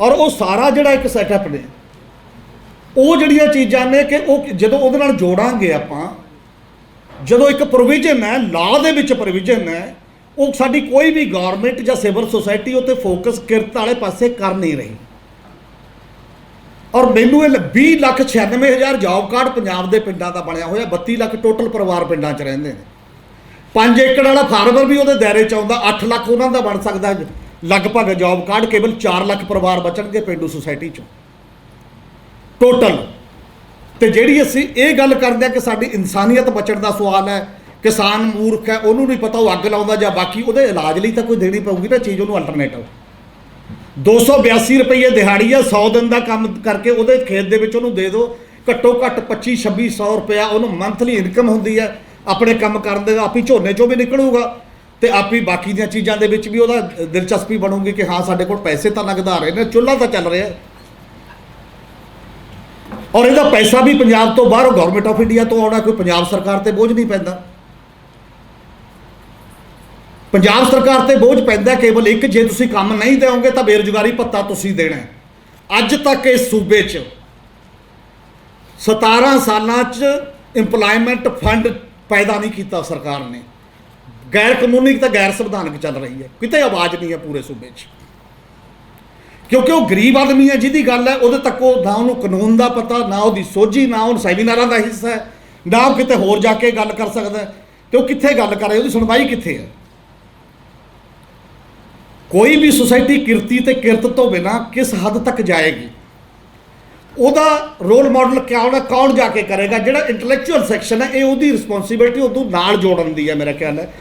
ਔਰ ਉਹ ਸਾਰਾ ਜਿਹੜਾ ਇੱਕ ਸੈਟਅਪ ਨੇ, ਉਹ ਜਿਹੜੀਆਂ ਚੀਜ਼ਾਂ ਨੇ ਕਿ ਉਹ ਜਦੋਂ ਉਹਦੇ ਨਾਲ ਜੋੜਾਂਗੇ ਆਪਾਂ, ਜਦੋਂ ਇੱਕ ਪ੍ਰੋਵੀਜ਼ਨ ਹੈ ਲਾਅ ਦੇ ਵਿੱਚ ਪ੍ਰੋਵੀਜ਼ਨ ਹੈ, ਉਹ ਸਾਡੀ ਕੋਈ ਵੀ ਗੌਰਮੈਂਟ ਜਾਂ ਸਿਵਲ ਸੁਸਾਇਟੀ ਉਹ 'ਤੇ ਫੋਕਸ ਕਿਰਤ ਵਾਲੇ ਪਾਸੇ ਕਰ ਨਹੀਂ ਰਹੀ। ਔਰ ਮੈਨੂੰ ਇਹ 20,96,000 ਜੌਬ ਕਾਰਡ ਪੰਜਾਬ ਦੇ ਪਿੰਡਾਂ ਦਾ ਬਣਿਆ ਹੋਇਆ। 32 ਲੱਖ ਟੋਟਲ ਪਰਿਵਾਰ ਪਿੰਡਾਂ 'ਚ ਰਹਿੰਦੇ ਨੇ। 5 ਏਕੜ ਵਾਲਾ ਫਾਰਮਰ ਵੀ ਉਹਦੇ ਦਾਇਰੇ 'ਚ ਆਉਂਦਾ। 8 ਲੱਖ ਉਹਨਾਂ ਦਾ ਬਣ ਸਕਦਾ ਲਗਭਗ ਜੌਬ ਕਾਰਡ। ਕੇਵਲ 4 ਲੱਖ ਪਰਿਵਾਰ ਬਚਣਗੇ ਪੇਂਡੂ ਸੁਸਾਇਟੀ 'ਚੋਂ ਟੋਟਲ। ਤੇ ਜਿਹੜੀ ਅਸੀਂ ਇਹ ਗੱਲ ਕਰਦੇ ਹਾਂ ਕਿ ਸਾਡੀ ਇਨਸਾਨੀਅਤ ਬਚਣ ਦਾ ਸਵਾਲ ਹੈ, ਕਿਸਾਨ ਮੂਰਖ ਹੈ, ਉਹਨੂੰ ਨਹੀਂ ਪਤਾ ਉਹ ਅੱਗ ਲਾਉਂਦਾ ਜਾਂ ਬਾਕੀ, ਉਹਦੇ ਇਲਾਜ ਲਈ ਤਾਂ ਕੋਈ ਦੇਣੀ ਪਊਗੀ ਨਾ ਚੀਜ਼ ਉਹਨੂੰ ਅਲਟਰਨੇਟਿਵ। 282 ਰੁਪਏ ਦਿਹਾੜੀ ਆ, 100 ਦਿਨ ਦਾ ਕੰਮ ਕਰਕੇ ਉਹਦੇ ਖੇਤ ਦੇ ਵਿੱਚ ਉਹਨੂੰ ਦੇ ਦਿਓ। ਘੱਟੋ ਘੱਟ 2500-2600 ਰੁਪਇਆ ਉਹਨੂੰ ਮੰਥਲੀ ਇਨਕਮ ਹੁੰਦੀ ਹੈ। ਆਪਣੇ ਕੰਮ ਕਰਨ ਦੇ ਆਪ ਹੀ ਝੋਨੇ 'ਚੋਂ ਵੀ ਨਿਕਲੂਗਾ ਤੇ ਆਪ ਹੀ ਬਾਕੀ ਦੀਆਂ ਚੀਜ਼ਾਂ ਦੇ ਵਿੱਚ ਵੀ ਉਹਦਾ ਦਿਲਚਸਪੀ ਬਣੂਗੀ ਕਿ ਹਾਂ ਸਾਡੇ ਕੋਲ ਪੈਸੇ ਤਾਂ ਲੱਗਦਾ ਰਹੇ ਨੇ, ਚੁੱਲ੍ਹਾ ਤਾਂ ਚੱਲ ਰਿਹਾ। ਔਰ ਇਹਦਾ ਪੈਸਾ ਵੀ ਪੰਜਾਬ ਤੋਂ ਬਾਹਰੋਂ ਗਵਰਨਮੈਂਟ ਆਫ ਇੰਡੀਆ ਤੋਂ ਆਉਣਾ, ਕੋਈ ਪੰਜਾਬ ਸਰਕਾਰ ਤੇ ਬੋਝ ਨਹੀਂ ਪੈਂਦਾ। ਪੰਜਾਬ ਸਰਕਾਰ ਤੇ ਬੋਝ ਪੈਂਦਾ ਕੇਵਲ ਇੱਕ, ਜੇ ਤੁਸੀਂ ਕੰਮ ਨਹੀਂ ਦੇਵੋਗੇ ਤਾਂ ਬੇਰੁਜ਼ਗਾਰੀ ਭੱਤਾ ਤੁਸੀਂ ਦੇਣਾ। ਅੱਜ ਤੱਕ ਇਸ ਸੂਬੇ 'ਚ 17 ਸਾਲਾਂ 'ਚ ਇੰਪਲਾਇਮੈਂਟ ਫੰਡ ਪੈਦਾ ਨਹੀਂ ਕੀਤਾ ਸਰਕਾਰ ਨੇ। ਗੈਰ ਕਾਨੂੰਨੀ ਤਾਂ ਗੈਰ ਸੰਵਿਧਾਨਕ ਚੱਲ ਰਹੀ ਹੈ, ਕਿਤੇ ਆਵਾਜ਼ ਨਹੀਂ ਹੈ ਪੂਰੇ ਸੂਬੇ 'ਚ। ਕਿਉਂਕਿ ਉਹ ਗਰੀਬ ਆਦਮੀ ਹੈ ਜਿਹਦੀ ਗੱਲ ਹੈ, ਉਹਦੇ ਤੱਕ ਉਹ ਨਾ ਉਹਨੂੰ ਕਾਨੂੰਨ ਦਾ ਪਤਾ, ਨਾ ਉਹਦੀ ਸੋਝੀ, ਨਾ ਉਹ ਸੈਮੀਨਾਰਾਂ ਦਾ ਹਿੱਸਾ ਹੈ, ਨਾ ਉਹ ਕਿਤੇ ਹੋਰ ਜਾ ਕੇ ਗੱਲ ਕਰ ਸਕਦਾ। ਤੇ ਉਹ ਕਿੱਥੇ ਗੱਲ ਕਰੇ, ਉਹਦੀ ਸੁਣਵਾਈ ਕਿੱਥੇ ਹੈ? ਕੋਈ ਵੀ ਸੁਸਾਇਟੀ ਕਿਰਤੀ ਤੇ ਕਿਰਤ ਤੋਂ ਬਿਨਾਂ ਕਿਸ ਹੱਦ ਤੱਕ ਜਾਏਗੀ? ਉਹਦਾ ਰੋਲ ਮਾਡਲ ਕਿਆ ਹੋਣਾ, ਕੌਣ ਜਾ ਕੇ ਕਰੇਗਾ? ਜਿਹੜਾ ਇੰਟੈਲੈਕਚੁਅਲ ਸੈਕਸ਼ਨ ਹੈ, ਇਹ ਉਹਦੀ ਰਿਸਪੌਂਸਿਬਿਲਿਟੀ ਉਹਨੂੰ ਨਾਲ ਜੋੜਨ ਦੀ ਹੈ। ਮੇਰਾ ਖਿਆਲ ਹੈ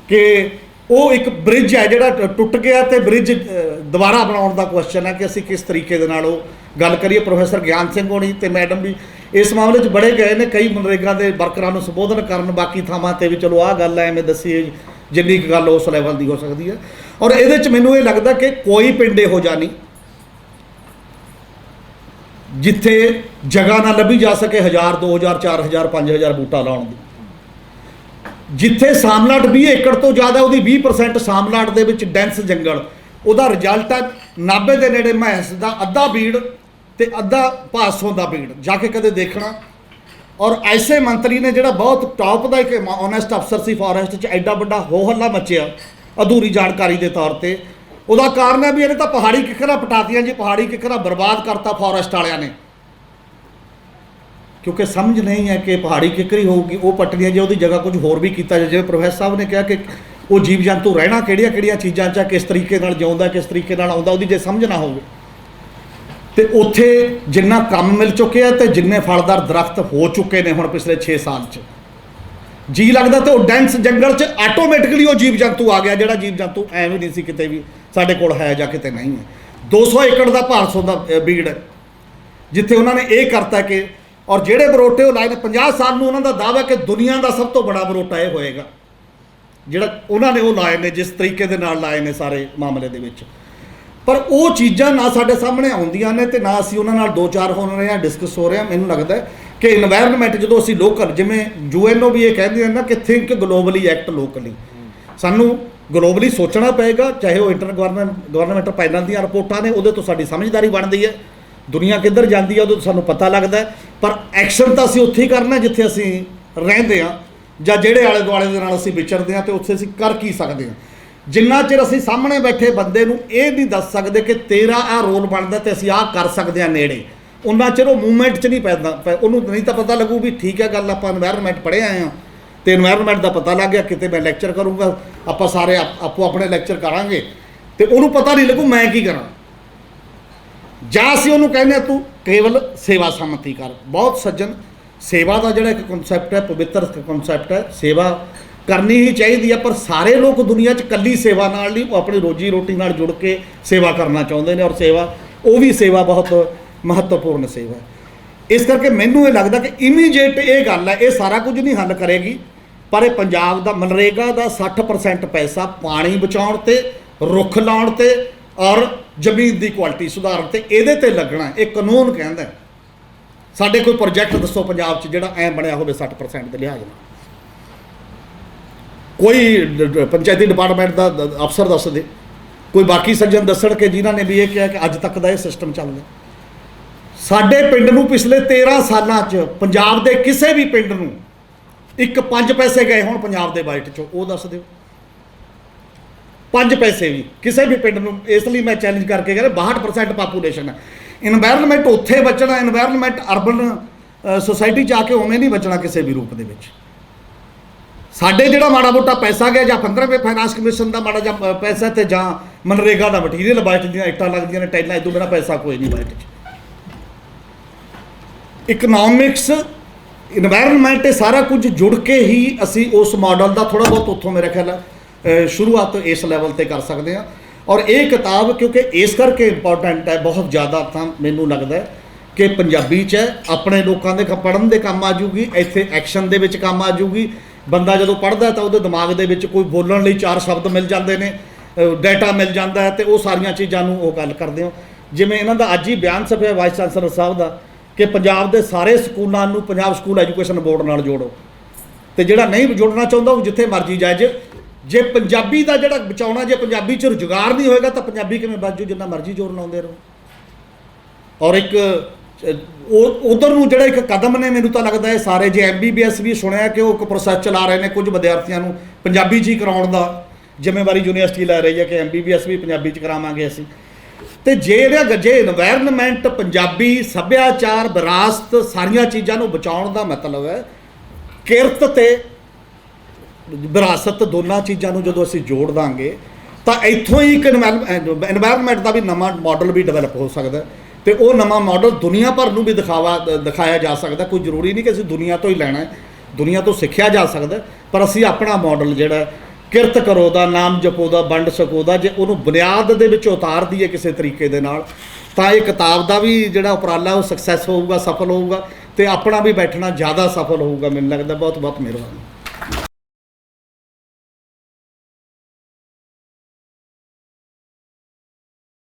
ਕਿ ਉਹ ਇੱਕ ਬ੍ਰਿਜ ਹੈ ਜਿਹੜਾ ਟੁੱਟ ਗਿਆ ਤੇ ਬ੍ਰਿਜ ਦੁਬਾਰਾ ਬਣਾਉਣ ਦਾ ਕੁਐਸਚਨ ਹੈ ਕਿ ਅਸੀਂ ਕਿਸ ਤਰੀਕੇ ਦੇ ਨਾਲ ਉਹ ਗੱਲ ਕਰੀਏ। ਪ੍ਰੋਫੈਸਰ ਗਿਆਨ ਸਿੰਘ ਹੋਣੀ ਤੇ ਮੈਡਮ ਵੀ ਇਸ ਮਾਮਲੇ 'ਚ ਬੜੇ ਗਏ ਨੇ, ਕਈ ਮਨਰੇਗਾ ਦੇ ਵਰਕਰਾਂ ਨੂੰ ਸੰਬੋਧਨ ਕਰਨ, ਬਾਕੀ ਥਾਵਾਂ 'ਤੇ ਵੀ ਚਲੋ ਆਹ ਗੱਲ ਐਵੇਂ ਦੱਸੀ, ਜਿੰਨੀ ਕੁ ਗੱਲ ਉਸ ਲੈਵਲ ਦੀ ਹੋ ਸਕਦੀ ਹੈ। ਔਰ ਇਹਦੇ 'ਚ ਮੈਨੂੰ ਇਹ ਲੱਗਦਾ ਕਿ ਕੋਈ ਪਿੰਡ ਇਹੋ ਜਿਹਾ ਨਹੀਂ ਜਿੱਥੇ ਜਗ੍ਹਾ ਨਾ ਲੱਭੀ ਜਾ ਸਕੇ 1000, 2000, 4000, 5000 ਬੂਟਾ ਲਾਉਣ ਦੀ। ਜਿੱਥੇ ਸਾਮਲਾਟ 20 ਏਕੜ ਤੋਂ ਜ਼ਿਆਦਾ, ਉਹਦੀ 20% ਸਾਮਲਾਟ ਦੇ ਵਿੱਚ ਡੈਂਸ ਜੰਗਲ, ਉਹਦਾ ਰਿਜ਼ਲਟ ਹੈ ਨਾਭੇ ਦੇ ਨੇੜੇ ਮਹਿਸ ਦਾ ਅੱਧਾ ਬੀੜ ਤੇ ਅੱਧਾ ਭਾਸੋਂ ਦਾ ਬੀੜ। ਜਾ ਕੇ ਕਦੇ ਦੇਖਣਾ। ਔਰ ਐਸੇ ਮੰਤਰੀ ਨੇ ਜਿਹੜਾ ਬਹੁਤ ਟੌਪ ਦਾ ਇੱਕ ਓਨੈਸਟ ਅਫਸਰ ਸੀ, ਫੋਰੈਸਟ 'ਚ ਐਡਾ ਵੱਡਾ ਹੋ ਹੱਲਾ ਮਚਿਆ ਅਧੂਰੀ ਜਾਣਕਾਰੀ ਦੇ ਤੌਰ ਤੇ। ਉਹਦਾ ਕਾਰਨ ਹੈ ਵੀ ਇਹਨੇ ਤਾਂ ਪਹਾੜੀ ਕਿੱਕਰਾਂ ਪਟਾਤੀਆਂ ਜੀ, ਪਹਾੜੀ ਕਿੱਕਰਾਂ ਬਰਬਾਦ ਕਰਤਾ ਫੋਰੈਸਟ ਵਾਲਿਆਂ ਨੇ, ਕਿਉਂਕਿ ਸਮਝ ਨਹੀਂ ਹੈ ਕਿ ਪਹਾੜੀ ਕਿੱਕਰੀ ਹੋਊਗੀ ਉਹ ਪੱਟਣੀਆਂ ਜੇ ਉਹਦੀ ਜਗ੍ਹਾ ਕੁਝ ਹੋਰ ਵੀ ਕੀਤਾ ਜਾਏ। ਜਿਵੇਂ ਪ੍ਰੋਫੈਸਰ ਸਾਹਿਬ ਨੇ ਕਿਹਾ ਕਿ ਉਹ ਜੀਵ ਜੰਤੂ ਰਹਿਣਾ ਕਿਹੜੀਆਂ ਕਿਹੜੀਆਂ ਚੀਜ਼ਾਂ 'ਚ, ਕਿਸ ਤਰੀਕੇ ਨਾਲ ਜਿਉਂਦਾ, ਕਿਸ ਤਰੀਕੇ ਨਾਲ ਆਉਂਦਾ, ਉਹਦੀ ਜੇ ਸਮਝ ਨਾ ਹੋਵੇ ਤੇ ਉੱਥੇ ਜਿੰਨਾ ਕੰਮ ਮਿਲ ਚੁੱਕਿਆ ਤੇ ਜਿੰਨੇ ਫਲਦਾਰ ਦਰਖਤ ਹੋ ਚੁੱਕੇ ਨੇ ਹੁਣ ਪਿਛਲੇ 6 ਸਾਲ 'ਚ, ਜੀ ਲੱਗਦਾ ਤੇ ਉਹ ਡੈਂਸ ਜੰਗਲ 'ਚ ਆਟੋਮੈਟਿਕਲੀ ਉਹ ਜੀਵ ਜੰਤੂ ਆ ਗਿਆ ਜਿਹੜਾ ਜੀਵ ਜੰਤੂ ਐਵੇਂ ਨਹੀਂ ਸੀ ਕਿਤੇ ਵੀ ਸਾਡੇ ਕੋਲ ਹੈ ਜਾਂ ਕਿਤੇ ਨਹੀਂ ਹੈ। 200 ਏਕੜ ਦਾ ਭਾਰਸੋਂ ਦਾ ਬੀੜ ਜਿੱਥੇ ਉਹਨਾਂ ਨੇ ਇਹ ਕਰਤਾ ਕਿ, ਔਰ ਜਿਹੜੇ ਬਰੋਟੇ ਉਹ ਲਾਏ ਨੇ 50 ਸਾਲ ਨੂੰ, ਉਹਨਾਂ ਦਾ ਦਾਅਵਾ ਕਿ ਦੁਨੀਆ ਦਾ ਸਭ ਤੋਂ ਬੜਾ ਬਰੋਟਾ ਇਹ ਹੋਏਗਾ ਜਿਹੜਾ ਉਹਨਾਂ ਨੇ ਉਹ ਲਾਏ ਨੇ, ਜਿਸ ਤਰੀਕੇ ਦੇ ਨਾਲ ਲਾਏ ਨੇ ਸਾਰੇ ਮਾਮਲੇ ਦੇ ਵਿੱਚ। ਪਰ ਉਹ ਚੀਜ਼ਾਂ ਨਾ ਸਾਡੇ ਸਾਹਮਣੇ ਆਉਂਦੀਆਂ ਨੇ ਤੇ ਨਾ ਅਸੀਂ ਉਹਨਾਂ ਨਾਲ ਦੋ ਚਾਰ ਹੋ ਰਹੇ ਹਾਂ, ਡਿਸਕਸ ਹੋ ਰਹੇ ਹਾਂ। ਮੈਨੂੰ ਲੱਗਦਾ ਕਿ ਇਨਵਾਇਰਨਮੈਂਟ ਜਦੋਂ ਅਸੀਂ ਲੋਕਲ, ਜਿਵੇਂ ਯੂਐਨਓ ਵੀ ਇਹ ਕਹਿੰਦੇ ਹਨ ਨਾ ਕਿ ਥਿੰਕ ਗਲੋਬਲੀ ਐਕਟ ਲੋਕਲੀ, ਸਾਨੂੰ ਗਲੋਬਲੀ ਸੋਚਣਾ ਪਏਗਾ। ਚਾਹੇ ਉਹ ਗਵਰਨਮੈਂਟਲ ਪੈਨਲ ਦੀਆਂ ਰਿਪੋਰਟਾਂ ਨੇ, ਉਹਦੇ ਤੋਂ ਸਾਡੀ ਸਮਝਦਾਰੀ ਬਣਦੀ ਹੈ, ਦੁਨੀਆ ਕਿੱਧਰ ਜਾਂਦੀ ਹੈ ਉਹਦੇ ਤੋਂ ਸਾਨੂੰ ਪਤਾ ਲੱਗਦਾ। ਪਰ ਐਕਸ਼ਨ ਤਾਂ ਅਸੀਂ ਉੱਥੇ ਹੀ ਕਰਨਾ ਜਿੱਥੇ ਅਸੀਂ ਰਹਿੰਦੇ ਹਾਂ ਜਾਂ ਜਿਹੜੇ ਆਲੇ ਦੁਆਲੇ ਦੇ ਨਾਲ ਅਸੀਂ ਵਿਚਰਦੇ ਹਾਂ, ਤੇ ਉੱਥੇ ਅਸੀਂ ਕਰ ਕੀ ਸਕਦੇ ਹਾਂ। ਜਿੰਨਾ ਚਿਰ ਅਸੀਂ ਸਾਹਮਣੇ ਬੈਠੇ ਬੰਦੇ ਨੂੰ ਇਹ ਨਹੀਂ ਦੱਸ ਸਕਦੇ ਕਿ ਤੇਰਾ ਆਹ ਰੋਲ ਬਣਦਾ ਤੇ ਅਸੀਂ ਆਹ ਕਰ ਸਕਦੇ ਹਾਂ ਨੇੜੇ, ਉਹਨਾਂ ਚਿਰ ਉਹ ਮੂਵਮੈਂਟ 'ਚ ਨਹੀਂ ਪੈਂਦਾ। ਉਹਨੂੰ ਨਹੀਂ ਤਾਂ ਪਤਾ ਲੱਗੂ ਵੀ ਠੀਕ ਹੈ ਗੱਲ, ਆਪਾਂ ਇਨਵਾਇਰਨਮੈਂਟ ਪੜ੍ਹੇ ਆਏ ਹਾਂ ਤੇ ਇਨਵਾਇਰਨਮੈਂਟ ਦਾ ਪਤਾ ਲੱਗ ਗਿਆ। ਕਿਤੇ ਮੈਂ ਲੈਕਚਰ ਕਰੂੰਗਾ, ਆਪਾਂ ਸਾਰੇ ਆਪੋ ਆਪਣੇ ਲੈਕਚਰ ਕਰਾਂਗੇ ਤੇ ਉਹਨੂੰ ਪਤਾ ਨਹੀਂ ਲੱਗੂ ਮੈਂ ਕੀ ਕਰਾਂ। ਜਾਂ ਅਸੀਂ ਉਹਨੂੰ ਕਹਿੰਦੇ ਹਾਂ ਤੂੰ ਕੇਵਲ ਸੇਵਾ ਸੰਮਤੀ ਕਰ। ਬਹੁਤ ਸੱਜਣ, ਸੇਵਾ ਦਾ ਜਿਹੜਾ ਇੱਕ ਕਨਸੈਪਟ ਹੈ, ਪਵਿੱਤਰ ਕਨਸੈਪਟ ਹੈ, ਸੇਵਾ ਕਰਨੀ ਹੀ ਚਾਹੀਦੀ ਹੈ, ਪਰ ਸਾਰੇ ਲੋਕ ਦੁਨੀਆ 'ਚ ਇਕੱਲੀ ਸੇਵਾ ਨਾਲ ਨਹੀਂ, ਉਹ ਆਪਣੀ ਰੋਜੀ ਰੋਟੀ ਨਾਲ ਜੁੜ ਕੇ ਸੇਵਾ ਕਰਨਾ ਚਾਹੁੰਦੇ ਨੇ, ਔਰ ਸੇਵਾ ਉਹ ਵੀ ਸੇਵਾ ਬਹੁਤ ਮਹੱਤਵਪੂਰਨ ਸੇਵਾ ਹੈ। ਇਸ ਕਰਕੇ ਮੈਨੂੰ ਇਹ ਲੱਗਦਾ ਕਿ ਇਮੀਡੀਏਟ ਇਹ ਗੱਲ ਹੈ, ਇਹ ਸਾਰਾ ਕੁਝ ਨਹੀਂ ਹੱਲ ਕਰੇਗੀ, ਪਰ ਇਹ ਪੰਜਾਬ ਦਾ ਮਨਰੇਗਾ ਦਾ 60% ਪੈਸਾ ਪਾਣੀ ਬਚਾਉਣ ਤੇ, ਰੁੱਖ ਲਾਉਣ ਤੇ ਔਰ ਜ਼ਮੀਨ ਦੀ ਕੁਆਲਿਟੀ ਸੁਧਾਰਨ ਤੇ ਇਹਦੇ ਤੇ ਲੱਗਣਾ। ਇਹ ਕਾਨੂੰਨ ਕਹਿੰਦਾ। ਸਾਡੇ ਕੋਈ ਪ੍ਰੋਜੈਕਟ ਦੱਸੋ ਪੰਜਾਬ 'ਚ ਜਿਹੜਾ ਐਂ ਬਣਿਆ ਹੋਵੇ 60% ਦੇ ਲਿਹਾਜ਼ ਨਾਲ। ਕੋਈ ਪੰਚਾਇਤੀ ਡਿਪਾਰਟਮੈਂਟ ਦਾ ਅਫਸਰ ਦੱਸ ਦੇ, ਕੋਈ ਬਾਕੀ ਸੱਜਣ ਦੱਸਣ ਕਿ ਜਿਨ੍ਹਾਂ ਨੇ ਵੀ ਇਹ ਕਿਹਾ ਕਿ ਅੱਜ ਤੱਕ ਦਾ ਇਹ ਸਿਸਟਮ ਚੱਲਦਾ। ਸਾਡੇ ਪਿੰਡ ਨੂੰ ਪਿਛਲੇ 13 ਸਾਲਾਂ 'ਚ ਪੰਜਾਬ ਦੇ ਕਿਸੇ ਵੀ ਪਿੰਡ ਨੂੰ 5 ਪੈਸੇ ਗਏ ਹੋਣ ਪੰਜਾਬ ਦੇ ਬਜਟ 'ਚੋਂ, ਉਹ ਦੱਸ ਦਿਓ। 5 ਪੈਸੇ ਵੀ ਕਿਸੇ ਵੀ ਪਿੰਡ ਨੂੰ। ਇਸ ਲਈ ਮੈਂ ਚੈਲੰਜ ਕਰਕੇ ਕਹਿੰਦਾ 62% ਪਾਪੂਲੇਸ਼ਨ ਹੈ। ਇਨਵਾਇਰਨਮੈਂਟ ਉੱਥੇ ਬਚਣਾ, ਇਨਵਾਇਰਨਮੈਂਟ ਅਰਬਨ ਸੁਸਾਇਟੀ 'ਚ ਆ ਕੇ ਉਵੇਂ ਨਹੀਂ ਬਚਣਾ ਕਿਸੇ ਵੀ ਰੂਪ ਦੇ ਵਿੱਚ। ਸਾਡੇ ਜਿਹੜਾ ਮਾੜਾ ਮੋਟਾ ਪੈਸਾ ਗਿਆ, ਜਾਂ 15ਵੇਂ ਫਾਈਨਾਂਸ ਕਮਿਸ਼ਨ ਦਾ ਮਾੜਾ ਜਿਹਾ ਪੈਸਾ, ਤੇ ਜਾਂ ਮਨਰੇਗਾ ਦਾ ਮਟੀਰੀਅਲ ਬਜਟ ਦੀਆਂ ਇੱਟਾਂ ਲੱਗਦੀਆਂ ਨੇ, ਟਾਈਲਾਂ, ਇਦੋਂ ਬਿਨਾਂ ਪੈਸਾ ਕੋਈ ਨਹੀਂ ਬਜਟ 'ਚ। ਇਕਨੋਮਿਕਸ, ਇਨਵਾਇਰਨਮੈਂਟ, ਇਹ ਸਾਰਾ ਕੁਝ ਜੁੜ ਕੇ ਹੀ ਅਸੀਂ ਉਸ ਮਾਡਲ ਦਾ ਥੋੜ੍ਹਾ ਬਹੁਤ ਉੱਥੋਂ ਮੇਰੇ ਖਿਆਲ ਸ਼ੁਰੂਆਤ ਇਸ ਲੈਵਲ ਤੇ ਕਰ ਸਕਦੇ ਹਾਂ। ਔਰ ਇਹ ਕਿਤਾਬ ਕਿਉਂਕਿ ਇਸ ਕਰਕੇ ਇੰਪੋਰਟੈਂਟ ਹੈ ਬਹੁਤ ਜ਼ਿਆਦਾ, ਤਾਂ ਮੈਨੂੰ ਲੱਗਦਾ ਕਿ ਪੰਜਾਬੀ 'ਚ ਹੈ, ਆਪਣੇ ਲੋਕਾਂ ਦੇ ਪੜ੍ਹਨ ਦੇ ਕੰਮ ਆ ਜੂਗੀ, ਇੱਥੇ ਐਕਸ਼ਨ ਦੇ ਵਿੱਚ ਕੰਮ ਆ ਜੂਗੀ। ਬੰਦਾ ਜਦੋਂ ਪੜ੍ਹਦਾ ਤਾਂ ਉਹਦੇ ਦਿਮਾਗ ਦੇ ਵਿੱਚ ਕੋਈ ਬੋਲਣ ਲਈ 4 ਸ਼ਬਦ ਮਿਲ ਜਾਂਦੇ ਨੇ, ਡਾਟਾ ਮਿਲ ਜਾਂਦਾ ਹੈ, ਤੇ ਉਹ ਸਾਰੀਆਂ ਚੀਜ਼ਾਂ ਨੂੰ ਉਹ ਗੱਲ ਕਰਦੇ ਹੋ। ਜਿਵੇਂ ਇਹਨਾਂ ਦਾ ਅੱਜ ਹੀ ਬਿਆਨ ਛਪਿਆ ਵਾਈਸ ਚਾਂਸਲਰ ਸਾਹਿਬ ਦਾ ਕਿ ਪੰਜਾਬ ਦੇ ਸਾਰੇ ਸਕੂਲਾਂ ਨੂੰ ਪੰਜਾਬ ਸਕੂਲ ਐਜੂਕੇਸ਼ਨ ਬੋਰਡ ਨਾਲ ਜੋੜੋ, ਤੇ ਜਿਹੜਾ ਨਹੀਂ ਜੋੜਨਾ ਚਾਹੁੰਦਾ ਉਹ ਜਿੱਥੇ ਮਰਜ਼ੀ ਜਾਏ। ਜੇ ਪੰਜਾਬੀ ਦਾ ਜਿਹੜਾ ਬਚਾਉਣਾ, ਜੇ ਪੰਜਾਬੀ 'ਚ ਰੁਜ਼ਗਾਰ ਨਹੀਂ ਹੋਏਗਾ ਤਾਂ ਪੰਜਾਬੀ ਕਿਵੇਂ ਬਚ ਜੂ, ਜਿੰਨਾ ਮਰਜ਼ੀ ਜ਼ੋਰ ਲਾਉਂਦੇ ਰਹੋ। ਔਰ ਇੱਕ ਉਧਰ ਨੂੰ ਜਿਹੜਾ ਇੱਕ ਕਦਮ ਨੇ, ਮੈਨੂੰ ਤਾਂ ਲੱਗਦਾ ਇਹ ਸਾਰੇ, ਜੇ MBBS ਵੀ ਸੁਣਿਆ ਕਿ ਉਹ ਇੱਕ ਪ੍ਰੋਸੈਸ ਚਲਾ ਰਹੇ ਨੇ ਕੁਝ ਵਿਦਿਆਰਥੀਆਂ ਨੂੰ ਪੰਜਾਬੀ 'ਚ ਹੀ ਕਰਾਉਣ ਦਾ ਜ਼ਿੰਮੇਵਾਰੀ ਯੂਨੀਵਰਸਿਟੀ ਲੈ ਰਹੀ ਹੈ ਕਿ MBBS ਵੀ ਪੰਜਾਬੀ 'ਚ ਕਰਾਵਾਂਗੇ ਅਸੀਂ। ਤੇ ਜੇ ਇਨਵਾਇਰਨਮੈਂਟ, ਪੰਜਾਬੀ ਸੱਭਿਆਚਾਰ, ਵਿਰਾਸਤ, ਸਾਰੀਆਂ ਚੀਜ਼ਾਂ ਨੂੰ ਬਚਾਉਣ ਦਾ ਮਤਲਬ ਹੈ ਕਿਰਤ ਤੇ ਵਿਰਾਸਤ, ਦੋਨਾਂ ਚੀਜ਼ਾਂ ਨੂੰ ਜਦੋਂ ਅਸੀਂ ਜੋੜ ਦਾਂਗੇ ਤਾਂ ਇੱਥੋਂ ਹੀ ਇੱਕ ਇਨਵਾਇਰਨਮੈਂਟ ਦਾ ਵੀ ਨਵਾਂ ਮਾਡਲ ਵੀ ਡਿਵੈਲਪ ਹੋ ਸਕਦਾ, ਤੇ ਉਹ ਨਵਾਂ ਮਾਡਲ ਦੁਨੀਆ ਭਰ ਨੂੰ ਵੀ ਦਿਖਾਇਆ ਜਾ ਸਕਦਾ। ਕੋਈ ਜ਼ਰੂਰੀ ਨਹੀਂ ਕਿ ਅਸੀਂ ਦੁਨੀਆ ਤੋਂ ਹੀ ਲੈਣਾ ਹੈ, ਦੁਨੀਆ ਤੋਂ ਸਿੱਖਿਆ ਜਾ ਸਕਦਾ, ਪਰ ਅਸੀਂ ਆਪਣਾ ਮਾਡਲ ਜਿਹੜਾ ਕਿਰਤ ਕਰੋ ਦਾ, ਨਾਮ ਜਪੋ ਦਾ, ਵੰਡ ਸਕੋ ਦਾ, ਜੇ ਉਹਨੂੰ ਬੁਨਿਆਦ ਦੇ ਵਿੱਚ ਉਤਾਰ ਦਈਏ ਕਿਸੇ ਤਰੀਕੇ ਦੇ ਨਾਲ, ਤਾਂ ਇਹ ਕਿਤਾਬ ਦਾ ਵੀ ਜਿਹੜਾ ਉਪਰਾਲਾ ਉਹ ਸਕਸੈਸ ਹੋਊਗਾ, ਸਫਲ ਹੋਊਗਾ, ਤੇ ਆਪਣਾ ਵੀ ਬੈਠਣਾ ਜ਼ਿਆਦਾ ਸਫਲ ਹੋਊਗਾ। ਮੈਨੂੰ ਲੱਗਦਾ। ਬਹੁਤ ਬਹੁਤ ਮਿਹਰਬਾਨੀ।